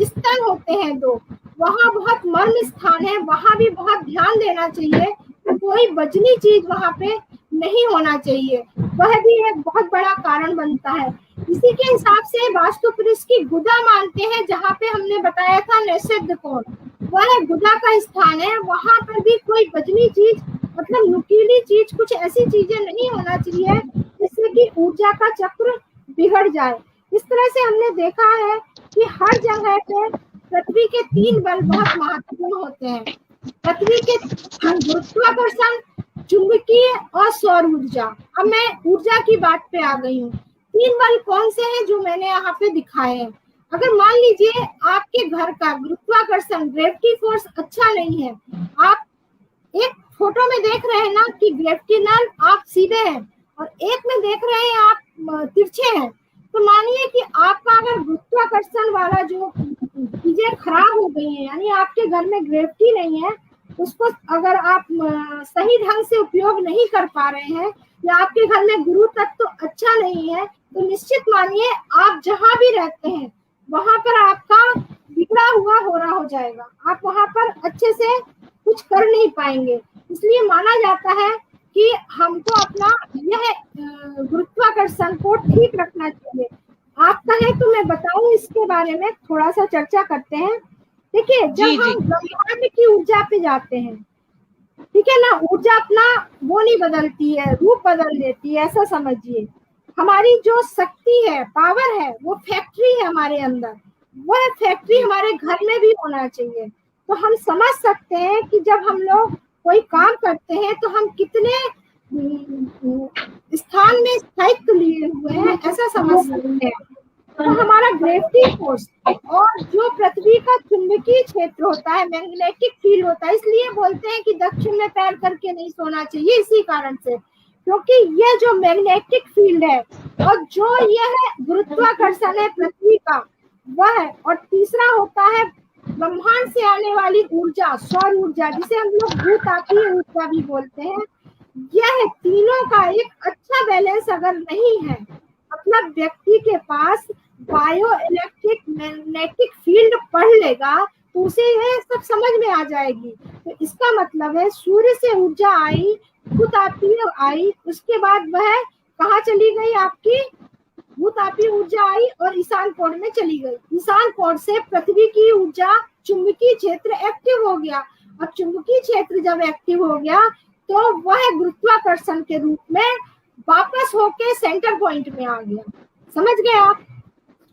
स्थल होते हैं दो, वहाँ बहुत मर्म स्थान है, वहां भी बहुत ध्यान देना चाहिए। कोई बजनी चीज वहां पे नहीं होना चाहिए, वह भी एक बहुत बड़ा कारण बनता है। इसी के हिसाब से वास्तु पुरुष की गुदा मानते हैं, जहाँ पे हमने बताया था निषिद्ध कोण, वह गुदा का स्थान है। वहां पर भी कोई बजनी चीज मतलब नुकीली चीज, कुछ ऐसी चीजें नहीं होना चाहिए जिससे कि ऊर्जा का चक्र बिगड़ जाए। इस तरह से हमने देखा है कि हर जगह पे पृथ्वी के 3 बल बहुत महत्वपूर्ण होते हैं। पृथ्वी के गुरुत्वाकर्षण, चुंबकीय और सौर ऊर्जा। अब मैं ऊर्जा की बात पे आ गई हूँ। 3 बल कौन से हैं जो मैंने यहाँ पे दिखाए हैं। अगर मान लीजिए आपके घर का गुरुत्वाकर्षण, ग्रेविटी फोर्स अच्छा नहीं है, आप एक फोटो में देख रहे हैं ना कि ग्रेविटेशनल आप सीधे हैं और एक में देख रहे हैं आप तिरछे हैं, तो मानिए कि आपका अगर गुरुत्वाकर्षण वाला जो चीजें खराब हो गई हैं, यानी आपके घर में ग्रेविटी नहीं है, उसको अगर आप सही ढंग से उपयोग नहीं कर पा रहे हैं, या आपके घर में गुरु तत्व तो अच्छा नहीं है, तो निश्चित मानिए आप जहां भी रहते हैं वहां पर आपका बिगड़ा हुआ हो रहा हो जाएगा, आप वहां पर अच्छे से कुछ कर नहीं पाएंगे। इसलिए माना जाता है कि हमको अपना यह गुरुत्वाकर्षण को ठीक रखना चाहिए। आप कहें तो मैं बताऊं इसके बारे में, थोड़ा सा चर्चा करते हैं। देखिए, जब हम ब्रह्मांड की ऊर्जा पे जाते हैं, ठीक है ना, ऊर्जा अपना वो नहीं बदलती है, रूप बदल देती है, ऐसा समझिए। हमारी जो शक्ति है, पावर है, वो फैक्ट्री है हमारे अंदर, वह फैक्ट्री हमारे घर में भी होना चाहिए। तो हम समझ सकते हैं कि जब हम लोग कोई काम करते हैं तो हम कितने स्थान में स्थायित्व लिए हुए हैं, ऐसा समझ सकते हैं। तो हमारा ग्रेविटी फोर्स और जो पृथ्वी का चुंबकीय क्षेत्र होता है, मैग्नेटिक फील्ड होता है, इसलिए बोलते हैं कि दक्षिण में पैर करके नहीं सोना चाहिए, इसी कारण से, क्योंकि यह जो मैग्नेटिक फील्ड है और जो यह गुरुत्वाकर्षण है पृथ्वी का, वह है। और तीसरा होता है ब्रह्मांड से आने वाली ऊर्जा, सौर ऊर्जा, जिसे हम लोग भूतापीय ऊर्जा भी बोलते हैं। यह तीनों का एक अच्छा बैलेंस अगर नहीं है, मतलब व्यक्ति के पास बायो इलेक्ट्रिक मैग्नेटिक फील्ड पढ़ लेगा तो उसे यह सब समझ में आ जाएगी। तो इसका मतलब है सूर्य से ऊर्जा आई, भूतापीय आई, उसके बाद वह कहाँ चली गई, आपकी भूतापीय ऊर्जा आई और ईशान कोण में चली गई। ईशान कोण से पृथ्वी की ऊर्जा, चुंबकीय क्षेत्र एक्टिव हो गया। अब चुंबकीय क्षेत्र जब एक्टिव हो गया तो वह गुरुत्वाकर्षण के रूप में वापस होके सेंटर पॉइंट में आ गया। समझ गए आप?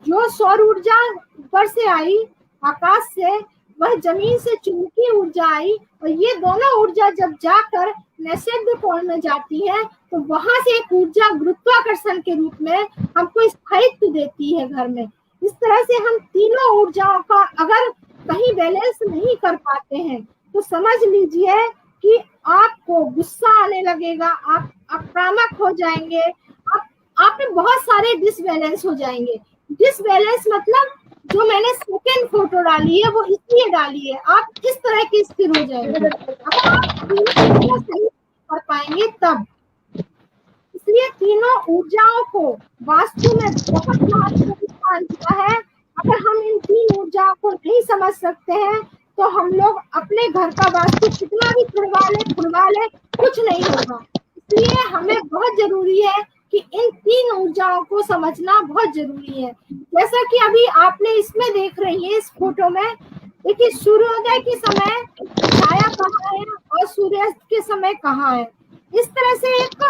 जो सौर ऊर्जा ऊपर से आई आकाश से, वह जमीन से चुंबकीय ऊर्जा आई, और ये दोनों ऊर्जा जब जाकर निषिद्ध कोण में जाती है तो वहां से एक ऊर्जा गुरुत्वाकर्षण के रूप में हमको स्थायित्व देती है घर में। इस तरह से हम तीनों ऊर्जाओं का अगर कहीं बैलेंस नहीं कर पाते हैं तो समझ लीजिए कि आपको गुस्सा आने लगेगा, आप आक्रामक हो जाएंगे, आप में बहुत सारे डिसबैलेंस हो जाएंगे। डिसबैलेंस मतलब जो मैंने सेकंड फोटो डाली है वो इसलिए डाली है, आप इस तरह के स्थिर हो जाएंगे अगर आप सही कर पाएंगे तब। इसलिए तीनों ऊर्जाओं को वास्तु में बहुत महत्वपूर्ण स्थान दिया है। अगर हम इन 3 ऊर्जाओं को नहीं समझ सकते हैं तो हम लोग अपने घर का वास्तु कितना भी खुलवा ले कुछ नहीं होगा। इसलिए हमें बहुत जरूरी है कि इन 3 ऊर्जाओं को समझना बहुत जरूरी है। जैसा कि अभी आपने इसमें देख रही है, इस फोटो में देखिए, सूर्योदय के समय छाया कहाँ है और सूर्यास्त के समय कहाँ है। इस तरह से एक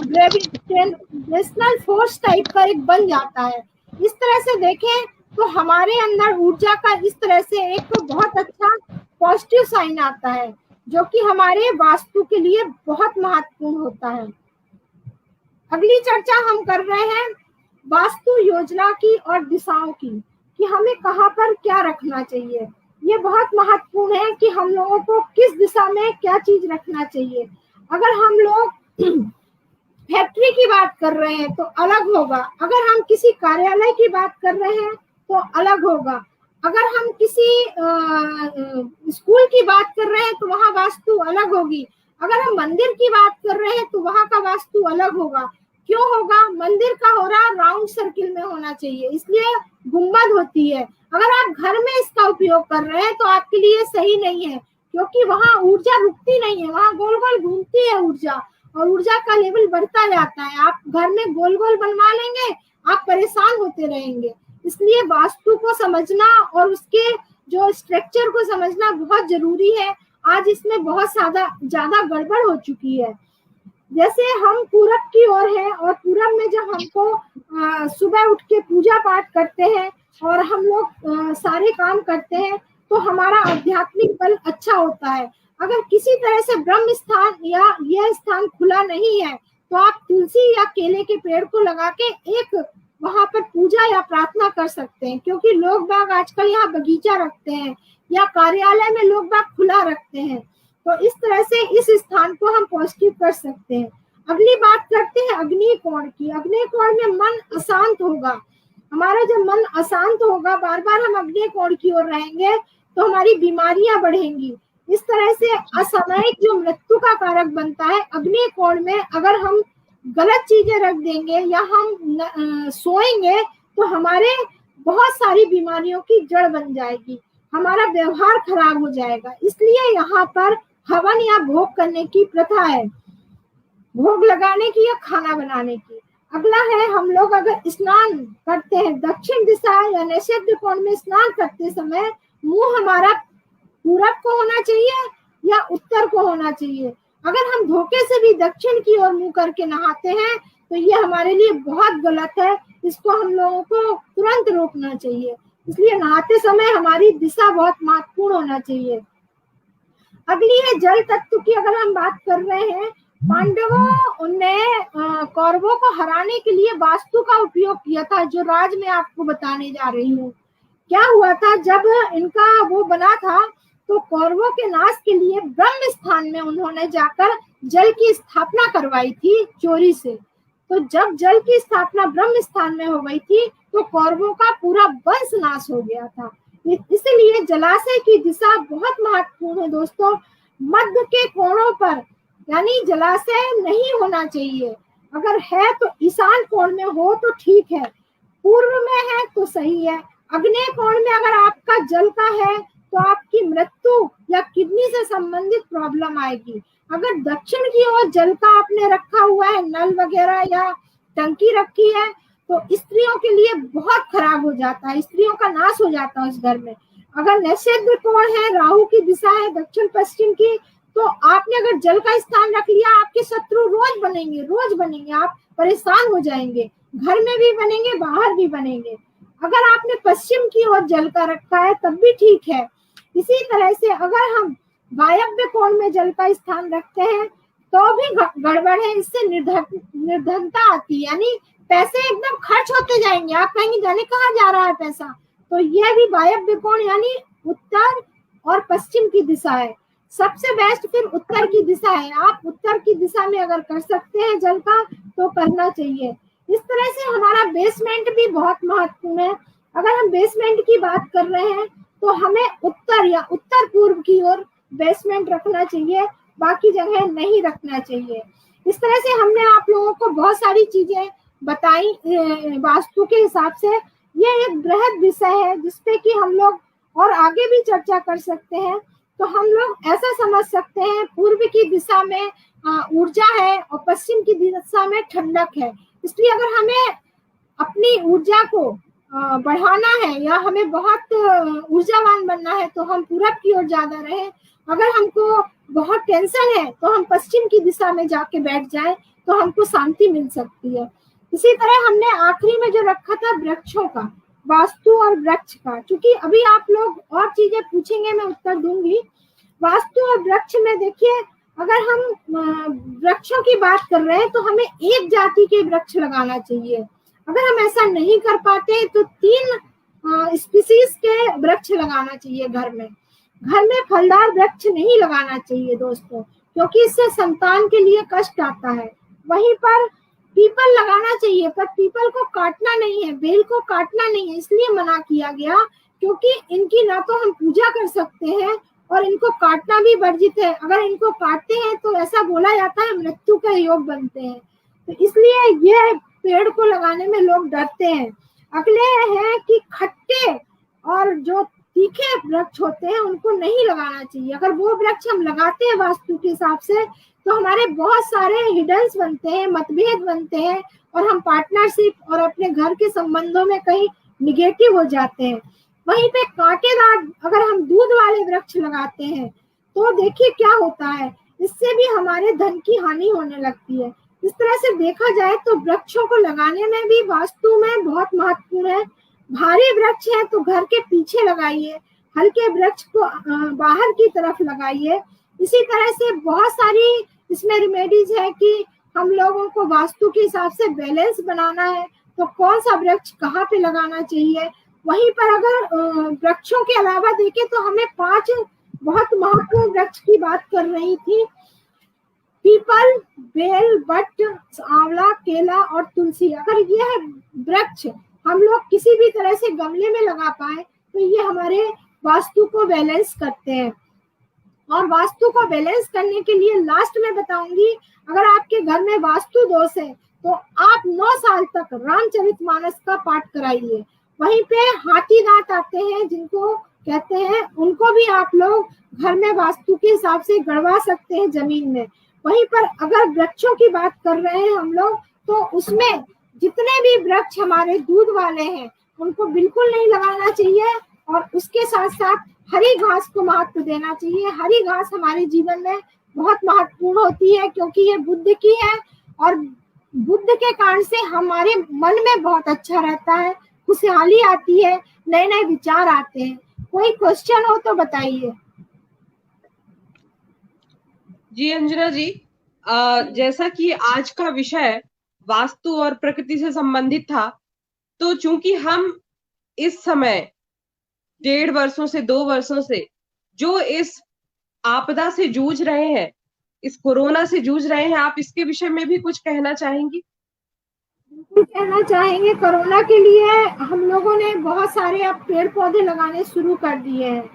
ग्रेविटेशनल फोर्स टाइप का एक बन जाता है। इस तरह से देखें तो हमारे अंदर ऊर्जा का इस तरह से एक बहुत अच्छा पॉजिटिव साइन आता है, जो कि हमारे वास्तु के लिए बहुत महत्वपूर्ण होता है। अगली चर्चा हम कर रहे हैं वास्तु योजना की और दिशाओं की, कि हमें कहाँ पर क्या रखना चाहिए। ये बहुत महत्वपूर्ण है कि हम लोगों को किस दिशा में क्या चीज रखना चाहिए। अगर हम लोग फैक्ट्री की बात कर रहे हैं तो अलग होगा, अगर हम किसी कार्यालय की बात कर रहे हैं तो अलग होगा, अगर हम किसी स्कूल की बात कर रहे हैं तो वहाँ वास्तु अलग होगी, अगर हम मंदिर की बात कर रहे हैं तो वहाँ का वास्तु अलग होगा। क्यों होगा? मंदिर का हो रहा राउंड सर्किल में होना चाहिए, इसलिए गुम्बद होती है। अगर आप घर में इसका उपयोग कर रहे हैं तो आपके लिए सही नहीं है, क्योंकि वहाँ ऊर्जा रुकती नहीं है, वहाँ गोल गोल घूमती है ऊर्जा, और ऊर्जा का लेवल बढ़ता जाता है। आप घर में गोल गोल बनवा लेंगे, आप परेशान होते रहेंगे। इसलिए वास्तु को समझना और उसके जो स्ट्रक्चर को समझना बहुत जरूरी है। आज इसमें बहुत ज्यादा गड़बड़ हो चुकी है। जैसे हम पूरब की ओर है, और पूरब में जब हमको सुबह उठ के पूजा पाठ करते हैं और हम लोग सारे काम करते हैं तो हमारा आध्यात्मिक बल अच्छा होता है। अगर किसी तरह से ब्रह्म स्थान या यह स्थान खुला नहीं है तो आप तुलसी या केले के पेड़ को लगा के एक वहां पर पूजा या प्रार्थना कर सकते हैं, क्योंकि लोग बाग आजकल यहाँ बगीचा रखते हैं या कार्यालय में लोग बाग खुला रखते हैं। तो इस तरह से इस स्थान को हम पॉजिटिव कर सकते हैं। अगली बात करते हैं अग्नि कोण की। अग्नि कोण में मन अशांत होगा। हमारा जब मन अशांत होगा, बार बार हम अग्नि कोण की ओर रहेंगे तो हमारी बीमारियां बढ़ेंगी। इस तरह से असामयिक जो मृत्यु का कारक बनता है, अग्नि कोण में अगर हम गलत चीजें रख देंगे या हम सोएंगे तो हमारे बहुत सारी बीमारियों की जड़ बन जाएगी, हमारा व्यवहार खराब हो जाएगा। इसलिए यहाँ पर हवन या भोग करने की प्रथा है, भोग लगाने की या खाना बनाने की। अगला है, हम लोग अगर स्नान करते हैं दक्षिण दिशा या नैऋत्य कोण में स्नान करते समय मुंह हमारा पूरब को होना चाहिए या उत्तर को होना चाहिए। अगर हम धोखे से भी दक्षिण की ओर मुंह करके नहाते हैं तो ये हमारे लिए बहुत गलत है, इसको हम लोगों को तुरंत रोकना चाहिए। इसलिए नहाते समय हमारी दिशा बहुत महत्वपूर्ण होना चाहिए। अगली है जल तत्व की। अगर हम बात कर रहे हैं, पांडवों ने कौरवों को हराने के लिए वास्तु का उपयोग किया था, जो राज में आपको बताने जा रही हूँ। क्या हुआ था, जब इनका वो बना था तो कौरवों के नाश के लिए ब्रह्म स्थान में उन्होंने जाकर जल की स्थापना करवाई थी चोरी से। तो जब जल की स्थापना ब्रह्म स्थान में हो गई थी तो कौरवों का पूरा वंश नाश हो गया था। इसलिए जलाशय की दिशा बहुत महत्वपूर्ण है दोस्तों। मध्य के कोणों पर यानी जलाशय नहीं होना चाहिए, अगर है तो ईशान कोण में हो तो ठीक है, पूर्व में है तो सही है। अग्नेय कोण में अगर आपका जल का है तो आपकी मृत्यु या किडनी से संबंधित प्रॉब्लम आएगी। अगर दक्षिण की ओर जल का आपने रखा हुआ है, नल वगैरह या टंकी रखी है, तो स्त्रियों के लिए बहुत खराब हो जाता है, स्त्रियों का नाश हो जाता है उस घर में। अगर नैऋत्य कोण है, राहु की दिशा है दक्षिण पश्चिम की, तो आपने अगर जल का स्थान रख लिया, आपके शत्रु रोज बनेंगे, आप परेशान हो जाएंगे, घर में भी बनेंगे, बाहर भी बनेंगे। अगर आपने पश्चिम की ओर जल का रखा है तब भी ठीक है। इसी तरह से अगर हम वायव्य कोण में जल का स्थान रखते हैं तो भी गड़बड़ है, इससे निर्धनता आती है, यानी पैसे एकदम खर्च होते जाएंगे, आप कहेंगे जाने कहाँ जा रहा है पैसा। तो यह भी वायव्य कोण यानी उत्तर और पश्चिम की दिशा है। सबसे बेस्ट फिर उत्तर की दिशा है। आप उत्तर की दिशा में अगर कर सकते हैं जल का तो करना चाहिए। इस तरह से हमारा बेसमेंट भी बहुत महत्वपूर्ण है। अगर हम बेसमेंट की बात कर रहे हैं तो हमें उत्तर या उत्तर पूर्व की ओर बेसमेंट रखना चाहिए, बाकी जगह नहीं रखना चाहिए। इस तरह से हमने आप लोगों को बहुत सारी चीजें बताई वास्तु के हिसाब से। ये एक बृहद विषय है जिसपे कि हम लोग और आगे भी चर्चा कर सकते हैं। तो हम लोग ऐसा समझ सकते हैं, पूर्व की दिशा में ऊर्जा है और पश्चिम की दिशा में ठंडक है। इसलिए अगर हमें अपनी ऊर्जा को बढ़ाना है या हमें बहुत ऊर्जावान बनना है तो हम पूरब की ओर ज्यादा रहे। अगर हमको बहुत टेंशन है तो हम पश्चिम की दिशा में जाके बैठ जाएं तो हमको शांति मिल सकती है। इसी तरह हमने आखिरी में जो रखा था वृक्षों का, वास्तु और वृक्ष का, क्योंकि अभी आप लोग और चीजें पूछेंगे मैं उत्तर दूंगी। वास्तु और वृक्ष में देखिए, अगर हम वृक्षों की बात कर रहे हैं तो हमें एक जाति के वृक्ष लगाना चाहिए। अगर हम ऐसा नहीं कर पाते तो 3 स्पीसीज के वृक्ष लगाना चाहिए घर में फलदार वृक्ष नहीं लगाना चाहिए दोस्तों, क्योंकि इससे संतान के लिए कष्ट आता है। वहीं पर पीपल लगाना चाहिए, पर पीपल को काटना नहीं है, बेल को काटना नहीं है, इसलिए मना किया गया क्योंकि इनकी ना तो हम पूजा कर सकते हैं और इनको काटना भी वर्जित है। अगर इनको काटते हैं तो ऐसा बोला जाता है मृत्यु के योग बनते हैं, तो इसलिए यह पेड़ को लगाने में लोग डरते हैं। अगले है कि खट्टे और जो तीखे वृक्ष होते हैं उनको नहीं लगाना चाहिए। अगर वो वृक्ष हम लगाते हैं वास्तु के हिसाब से तो हमारे बहुत सारे हिडन्स बनते हैं, मतभेद बनते हैं और हम पार्टनरशिप और अपने घर के संबंधों में कहीं निगेटिव हो जाते हैं। वहीं पे कांटेदार अगर हम दूध वाले वृक्ष लगाते हैं तो देखिए क्या होता है, इससे भी हमारे धन की हानि होने लगती है। इस तरह से देखा जाए तो वृक्षों को लगाने में भी वास्तु में बहुत महत्वपूर्ण है। भारी वृक्ष है तो घर के पीछे लगाइए, हल्के वृक्ष को बाहर की तरफ लगाइए। इसी तरह से बहुत सारी इसमें रेमेडीज है कि हम लोगों को वास्तु के हिसाब से बैलेंस बनाना है तो कौन सा वृक्ष कहाँ पे लगाना चाहिए। वहीं पर अगर वृक्षों के अलावा देखें तो हमें 5 बहुत महत्वपूर्ण वृक्ष की बात कर रही थी, पीपल, बेल, बट, आंवला, केला और तुलसी। अगर यह वृक्ष हम लोग किसी भी तरह से गमले में लगा पाए तो ये हमारे वास्तु को बैलेंस करते हैं। और वास्तु को बैलेंस करने के लिए लास्ट में बताऊंगी, अगर आपके घर में वास्तु दोष है तो आप 9 साल तक रामचरितमानस का पाठ कराइए। वहीं पे हाथी दांत आते हैं जिनको कहते हैं, उनको भी आप लोग घर में वास्तु के हिसाब से गड़वा सकते हैं जमीन में। वहीं पर अगर वृक्षों की बात कर रहे हैं हम लोग तो उसमें जितने भी वृक्ष हमारे दूध वाले हैं उनको बिल्कुल नहीं लगाना चाहिए और उसके साथ साथ हरी घास को महत्व देना चाहिए। हरी घास हमारे जीवन में बहुत महत्वपूर्ण होती है क्योंकि ये बुद्ध की है और बुद्ध के कारण से हमारे मन में बहुत अच्छा रहता है, खुशहाली आती है, नए नए विचार आते हैं। कोई क्वेश्चन हो तो बताइए। जी अंजना जी, जैसा कि आज का विषय वास्तु और प्रकृति से संबंधित था, तो चूंकि हम इस समय 1.5 वर्षों से 2 वर्षों से जो इस आपदा से जूझ रहे हैं, इस कोरोना से जूझ रहे हैं, आप इसके विषय में भी कुछ कहना चाहेंगी? बिल्कुल कहना चाहेंगे। कोरोना के लिए हम लोगों ने बहुत सारे अब पेड़ पौधे लगाने शुरू कर दिए हैं।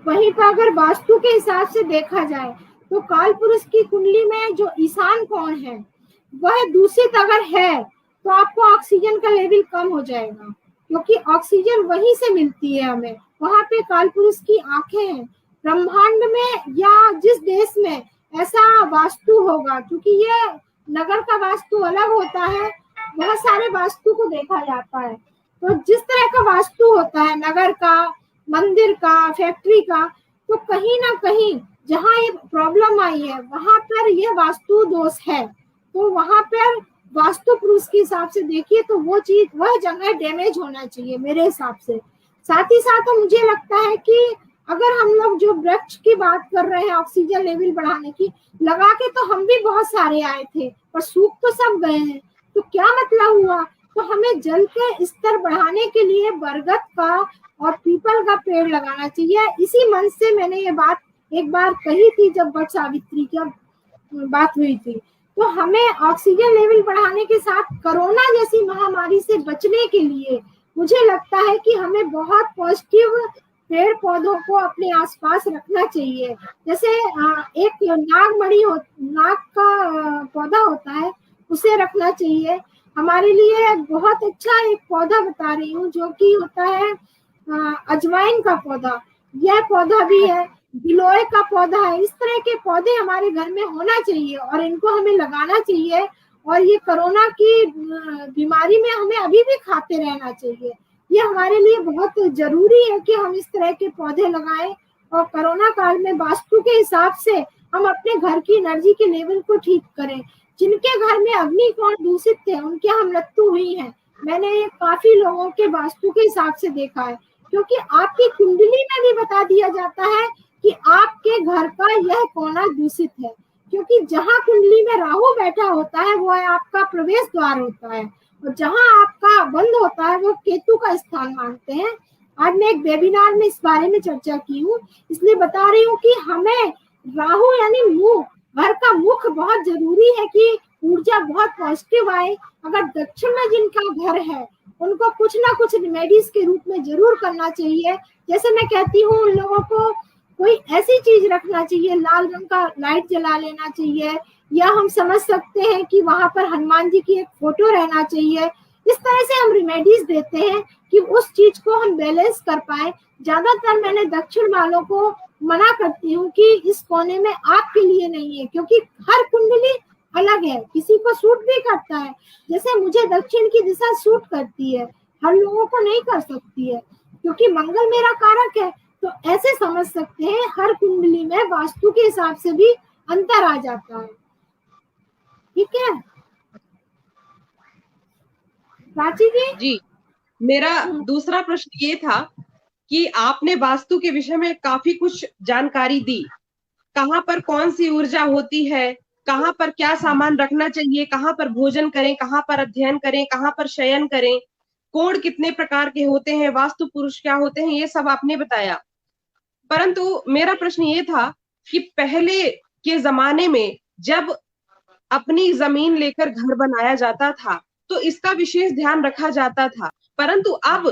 वहीं पर अगर वास्तु के हिसाब से देखा जाए तो काल पुरुष की कुंडली में जो ईशान कोण है वह दूषित अगर है तो आपको ऑक्सीजन का लेवल कम हो जाएगा, क्योंकि ऑक्सीजन वहीं से मिलती है हमें। वहां पे काल पुरुष की आंखें हैं। ब्रह्मांड में या जिस देश में ऐसा वास्तु होगा, क्योंकि ये नगर का वास्तु अलग होता है, बहुत सारे वास्तु को देखा जाता है। तो जिस तरह का वास्तु होता है नगर का, मंदिर का, फैक्ट्री का, तो कहीं ना कहीं जहाँ ये प्रॉब्लम आई है वहां पर ये वास्तु दोष है। तो वहां पर वास्तु पुरुष के हिसाब से देखिए तो वो चीज, वह जगह डैमेज होना चाहिए मेरे हिसाब से। साथ ही साथ मुझे लगता है कि अगर हम लोग जो वृक्ष की बात कर रहे हैं ऑक्सीजन लेवल बढ़ाने की, लगा के तो हम भी बहुत सारे आए थे पर सूख तो सब गए हैं, तो क्या मतलब हुआ। तो हमें जल के स्तर बढ़ाने के लिए बरगद का और पीपल का पेड़ लगाना चाहिए। इसी मन से मैंने ये बात एक बार कही थी जब वट सावित्री की बात हुई थी। तो हमें ऑक्सीजन लेवल बढ़ाने के साथ कोरोना जैसी महामारी से बचने के लिए मुझे लगता है कि हमें बहुत पॉजिटिव पेड़ पौधों को अपने आसपास रखना चाहिए। जैसे एक नागमणि नाग का पौधा होता है, उसे रखना चाहिए। हमारे लिए बहुत अच्छा एक पौधा बता रही हूँ जो कि होता है अजवाइन का पौधा, यह पौधा भी है, गिलोय का पौधा है। इस तरह के पौधे हमारे घर में होना चाहिए और इनको हमें लगाना चाहिए। और ये कोरोना की बीमारी में हमें अभी भी खाते रहना चाहिए। ये हमारे लिए बहुत जरूरी है कि हम इस तरह के पौधे लगाएं और कोरोना काल में वास्तु के हिसाब से हम अपने घर की एनर्जी के लेवल को ठीक करें। जिनके घर में अग्निकोण दूषित थे उनके यहाँ मृत्यु हुई है, मैंने ये काफी लोगों के वास्तु के हिसाब से देखा है। क्योंकि आपकी कुंडली में भी बता दिया जाता है कि आपके घर का यह कोना दूषित है, क्योंकि जहाँ कुंडली में राहु बैठा होता है वो आपका प्रवेश द्वार होता है और जहाँ आपका दरवाजा बंद होता है वो केतु का स्थान मानते हैं। आज मैं एक वेबिनार में इस बारे में चर्चा की हूँ, इसलिए बता रही हूँ कि हमें राहु यानी मुख, घर का मुख बहुत जरूरी है कि ऊर्जा बहुत पॉजिटिव आए। अगर दक्षिण में जिनका घर है उनको कुछ ना कुछ रेमेडीज के रूप में जरूर करना चाहिए। जैसे मैं कहती हूँ उन लोगों को कोई ऐसी चीज रखना चाहिए, लाल रंग का लाइट जला लेना चाहिए, या हम समझ सकते हैं कि वहां पर हनुमान जी की एक फोटो रहना चाहिए। इस तरह से हम रेमेडीज देते हैं कि उस चीज को हम बैलेंस कर पाए। ज्यादातर मैंने दक्षिण वालों को मना करती हूँ कि इस कोने में आपके लिए नहीं है, क्योंकि हर कुंडली अलग है, किसी को सूट भी करता है। जैसे मुझे दक्षिण की दिशा सूट करती है, हर लोगों को नहीं कर सकती है, क्योंकि मंगल मेरा कारक है। तो ऐसे समझ सकते हैं हर कुंडली में वास्तु के हिसाब से भी अंतर आ जाता है। ठीक है प्राची जी, मेरा दूसरा प्रश्न ये था कि आपने वास्तु के विषय में काफी कुछ जानकारी दी। कहाँ पर कौन सी ऊर्जा होती है, कहाँ पर क्या सामान रखना चाहिए, कहाँ पर भोजन करें, कहाँ पर अध्ययन करें, कहाँ पर शयन करें, कोण कितने प्रकार के होते हैं, वास्तु पुरुष क्या होते हैं, ये सब आपने बताया। परंतु मेरा प्रश्न ये था कि पहले के जमाने में जब अपनी जमीन लेकर घर बनाया जाता था तो इसका विशेष ध्यान रखा जाता था, परंतु अब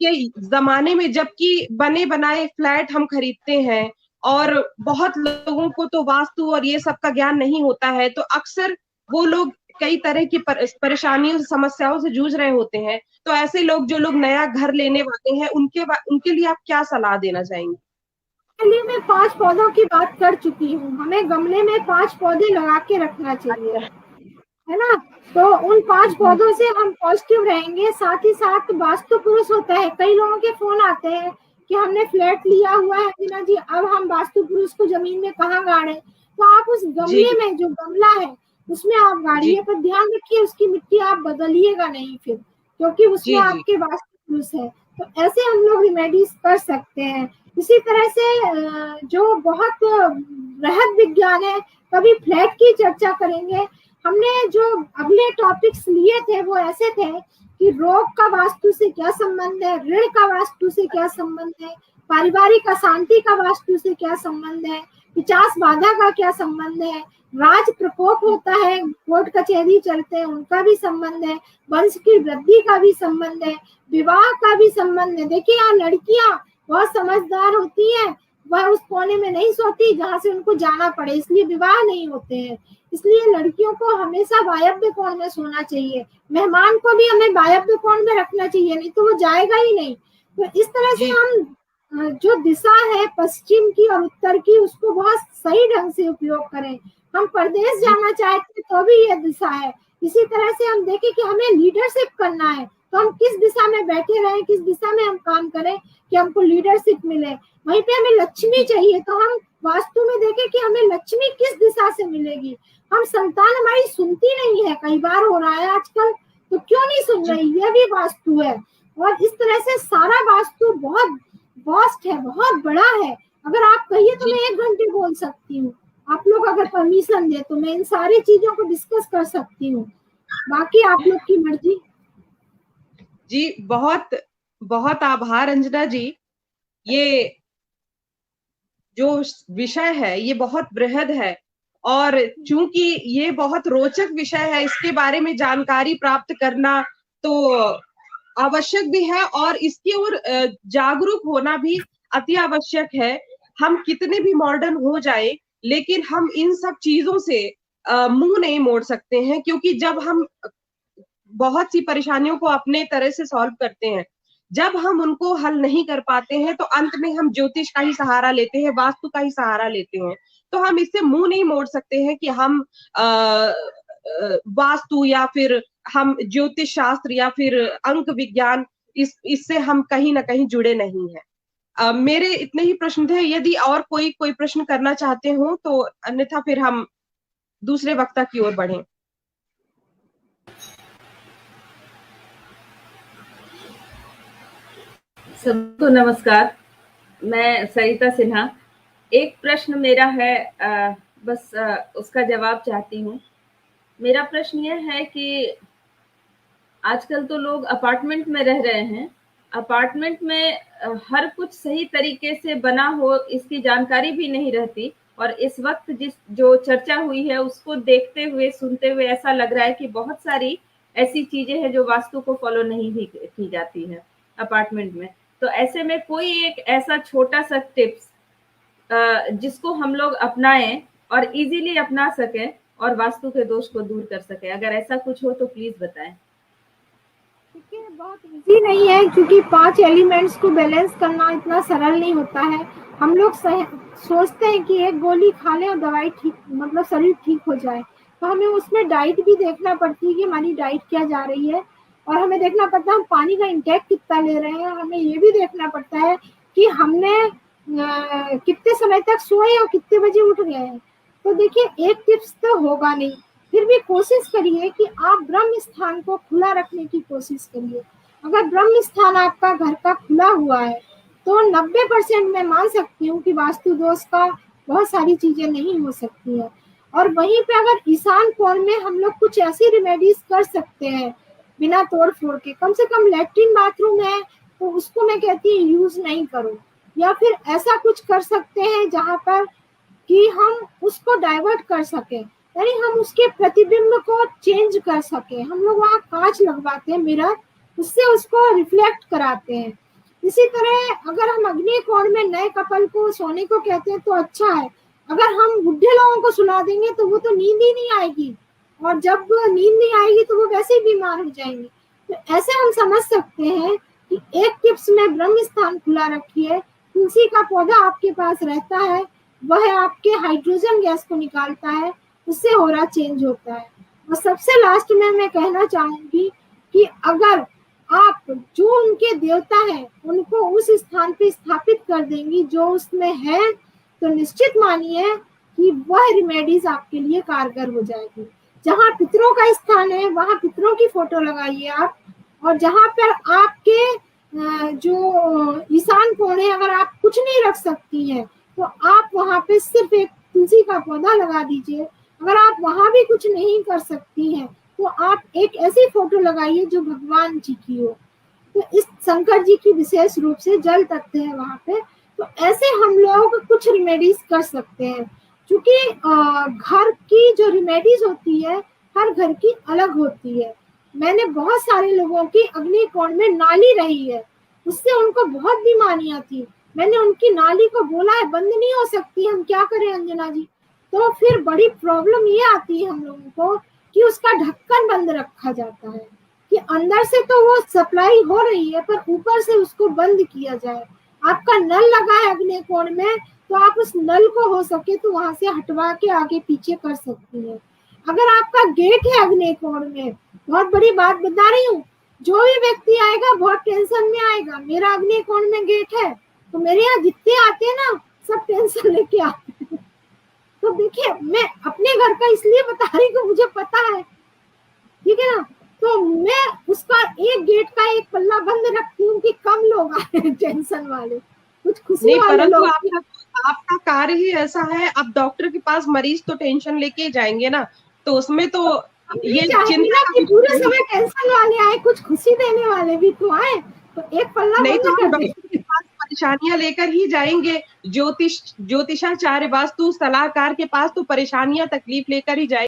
के जमाने में जबकि बने बनाए फ्लैट हम खरीदते हैं और बहुत लोगों को तो वास्तु और ये सब का ज्ञान नहीं होता है, तो अक्सर वो लोग कई तरह की परेशानियों समस्याओं से जूझ रहे होते हैं। तो ऐसे लोग जो लोग नया घर लेने वाले हैं उनके लिए आप क्या सलाह देना चाहेंगे? गमले में 5 पौधों की बात कर चुकी हूँ। हमें गमले में 5 पौधे लगा के रखना चाहिए, है ना। तो उन 5 पौधों से हम पॉजिटिव रहेंगे। साथ ही साथ वास्तु पुरुष होता है, कई लोगों के फोन आते हैं कि हमने फ्लैट लिया हुआ है अंजना जी, अब हम वास्तु पुरुष को जमीन में कहाँ गाड़े। तो आप उस गमले में जो गमला है उसमें आप गाड़िए, पर ध्यान रखिए उसकी मिट्टी आप बदलिएगा नहीं फिर, क्योंकि उसमें आपके वास्तु पुरुष है। तो ऐसे हम लोग रेमेडीज कर सकते हैं। इसी तरह से जो बहुत बृहद विज्ञान है, कभी फ्लैट की चर्चा करेंगे। हमने जो अगले टॉपिक्स लिए थे वो ऐसे थे कि रोग का वास्तु से क्या संबंध है, ऋण का वास्तु से क्या संबंध है, पारिवारिक अशांति का वास्तु से क्या संबंध है, 50 बाधा का क्या संबंध है, राज प्रकोप होता है, कोर्ट कचहरी चलते हैं उनका भी संबंध है, वंश की वृद्धि का भी संबंध है, विवाह का भी संबंध है। देखिए यहाँ लड़कियां बहुत समझदार होती हैं, वह उस कोने में नहीं सोती जहां से उनको जाना पड़े, इसलिए विवाह नहीं होते हैं। इसलिए लड़कियों को हमेशा वायव्य कोण में सोना चाहिए। मेहमान को भी हमें वायव्य कोण में रखना चाहिए, नहीं तो वो जाएगा ही नहीं। तो इस तरह से हम जो दिशा है पश्चिम की और उत्तर की, उसको बहुत सही ढंग से उपयोग करें। हम प्रदेश जाना चाहते तो भी ये दिशा है। इसी तरह से हम देखें कि हमें लीडरशिप करना है तो हम किस दिशा में बैठे रहें, किस दिशा में हम काम करें कि हमको लीडरशिप मिले। वहीं पे हमें लक्ष्मी चाहिए तो हम वास्तु में देखें कि हमें लक्ष्मी किस दिशा से मिलेगी। हम संतान हमारी सुनती नहीं है, कई बार हो रहा है आजकल, तो क्यों नहीं सुन रही, यह भी वास्तु है। और इस तरह से सारा वास्तु बहुत वास्ट है, बहुत बड़ा है। अगर आप कहिए तो मैं 1 घंटे बोल सकती हूँ, आप लोग अगर परमिशन दे तो मैं इन सारी चीजों को डिस्कस कर सकती हूँ, बाकी आप लोग की मर्जी। जी बहुत बहुत आभार अंजना जी। ये जो विषय है ये बहुत बृहद है और चूंकि ये बहुत रोचक विषय है, इसके बारे में जानकारी प्राप्त करना तो आवश्यक भी है और इसकी ओर जागरूक होना भी अति आवश्यक है। हम कितने भी मॉडर्न हो जाए लेकिन हम इन सब चीजों से मुंह नहीं मोड़ सकते हैं, क्योंकि जब हम बहुत सी परेशानियों को अपने तरह से सॉल्व करते हैं, जब हम उनको हल नहीं कर पाते हैं तो अंत में हम ज्योतिष का ही सहारा लेते हैं, वास्तु का ही सहारा लेते हैं। तो हम इससे मुंह नहीं मोड़ सकते हैं कि हम वास्तु या फिर हम ज्योतिष शास्त्र या फिर अंक विज्ञान इससे हम कहीं ना कहीं जुड़े नहीं हैं। मेरे इतने ही प्रश्न थे, यदि और कोई प्रश्न करना चाहते हो तो अन्यथा फिर हम दूसरे वक्ता की ओर बढ़ें। सबको नमस्कार, मैं सरिता सिन्हा। एक प्रश्न मेरा है, उसका जवाब चाहती हूँ। मेरा प्रश्न यह है कि आजकल तो लोग अपार्टमेंट में रह रहे हैं। अपार्टमेंट में हर कुछ सही तरीके से बना हो इसकी जानकारी भी नहीं रहती, और इस वक्त जो चर्चा हुई है उसको देखते हुए सुनते हुए ऐसा लग रहा है कि बहुत सारी ऐसी चीजें हैं जो वास्तु को फॉलो नहीं भी की जाती है अपार्टमेंट में। तो ऐसे में कोई एक ऐसा छोटा सा टिप्स जिसको हम लोग अपनाएं और इजीली अपना सकें और वास्तु के दोष को दूर कर सकें, अगर ऐसा कुछ हो तो प्लीज बताएं। देखिए, बहुत इजी नहीं है, क्योंकि 5 एलिमेंट्स को बैलेंस करना इतना सरल नहीं होता है। हम लोग सोचते हैं कि एक गोली खा लें और दवाई ठीक, मतलब शरीर ठीक हो जाए। तो हमें उसमें डाइट भी देखना पड़ती है कि हमारी डाइट क्या जा रही है, और हमें देखना पड़ता है हम पानी का इंटेक कितना ले रहे हैं। हमें ये भी देखना पड़ता है कि हमने कितने समय तक सोए और कितने बजे उठ गए हैं। तो देखिए, एक टिप्स तो होगा नहीं, फिर भी कोशिश करिए कि आप ब्रह्म स्थान को खुला रखने की कोशिश करिए। अगर ब्रह्म स्थान आपका घर का खुला हुआ है तो 90% मैं मान सकती हूँ कि वास्तु दोष का बहुत सारी चीजें नहीं हो सकती है। और वहीं पे अगर ईशान कोण में हम लोग कुछ ऐसी रेमेडीज कर सकते हैं बिना तोड़ फोड़ के, कम से कम लैट्रिन बाथरूम है तो उसको मैं कहती हूँ यूज नहीं करो, या फिर ऐसा कुछ कर सकते हैं जहाँ पर कि हम उसको डाइवर्ट कर सके, यानी हम उसके प्रतिबिंब को चेंज कर सके। हम लोग वहाँ कांच लगवाते हैं, मिरर, उससे उसको रिफ्लेक्ट कराते हैं। इसी तरह अगर हम अग्नि कोण में नए कपल को सोने को कहते हैं तो अच्छा है। अगर हम बुढ़े लोगों को सुला देंगे तो वो तो नींद ही नहीं आएगी, और जब नींद नहीं आएगी तो वो वैसे ही बीमार हो जाएंगे। तो ऐसे हम समझ सकते हैं कि एक टिप्स में ब्रह्म स्थान खुला रखिए। तुलसी का पौधा आपके पास रहता है, वह आपके हाइड्रोजन गैस को निकालता है, उससे होरा चेंज होता है। और सबसे लास्ट में मैं कहना चाहूंगी कि अगर आप जो उनके देवता हैं उनको उस स्थान पे स्थापित कर देंगी जो उसमें है, तो निश्चित मानिए कि वह रेमेडीज आपके लिए कारगर हो जाएगी। जहाँ पितरों का स्थान है वहाँ पितरों की फोटो लगाइए आप, और जहाँ पर आपके जो ईशान कोण है अगर आप कुछ नहीं रख सकती हैं तो आप वहाँ पे सिर्फ एक तुलसी का पौधा लगा दीजिए। अगर आप वहाँ भी कुछ नहीं कर सकती हैं तो आप एक ऐसी फोटो लगाइए जो भगवान जी की हो। तो इस शंकर जी की विशेष रूप से जल तत्व है वहाँ पे, तो ऐसे हम लोग कुछ रेमेडीज कर सकते हैं। क्योंकि घर की जो रेमेडीज होती है हर घर की अलग होती है। मैंने बहुत सारे लोगों की अग्नि कोण में नाली रही है, उससे उनको बहुत बीमारियां थी। मैंने उनकी नाली को बोला है बंद नहीं हो सकती, हम क्या करें अंजना जी। तो फिर बड़ी प्रॉब्लम ये आती है हम लोगों को कि उसका ढक्कन बंद रखा जाता है कि अंदर से तो वो सप्लाई हो रही है पर ऊपर से उसको बंद किया जाए। आपका नल लगा है अग्नि कोण में तो आप उस नल को हो सके तो वहां से हटवा के आगे पीछे कर सकती है। अगर आपका गेट है अग्नि कोण में, बहुत बड़ी बात बता रही हूँ, जो भी व्यक्ति आएगा बहुत टेंशन में आएगा। मेरा अग्नि कोण में गेट है तो मेरे यहाँ जितने आते हैं ना सब टेंशन लेके आते हैं। तो देखिए, मैं अपने घर का इसलिए बता रही हूँ, मुझे पता है, ठीक है ना। तो मैं उसका एक गेट का एक पल्ला बंद रखती हूँ कि कम लोग आए टेंशन वाले, कुछ खुशी वाले लोग। आपका कार्य ही ऐसा है, आप डॉक्टर के पास मरीज तो टेंशन लेके जाएंगे ना, तो उसमें तो ये चिंता कि पूरे समय टेंशन वाले आए, कुछ खुशी देने वाले भी तो आए, तो एक पल्ला नहीं बंद कर दे। के पास परेशानियां लेकर ही जाएंगे। ज्योतिषाचार्य वास्तु सलाहकार के पास तो परेशानियां तकलीफ लेकर ही जाएंगे।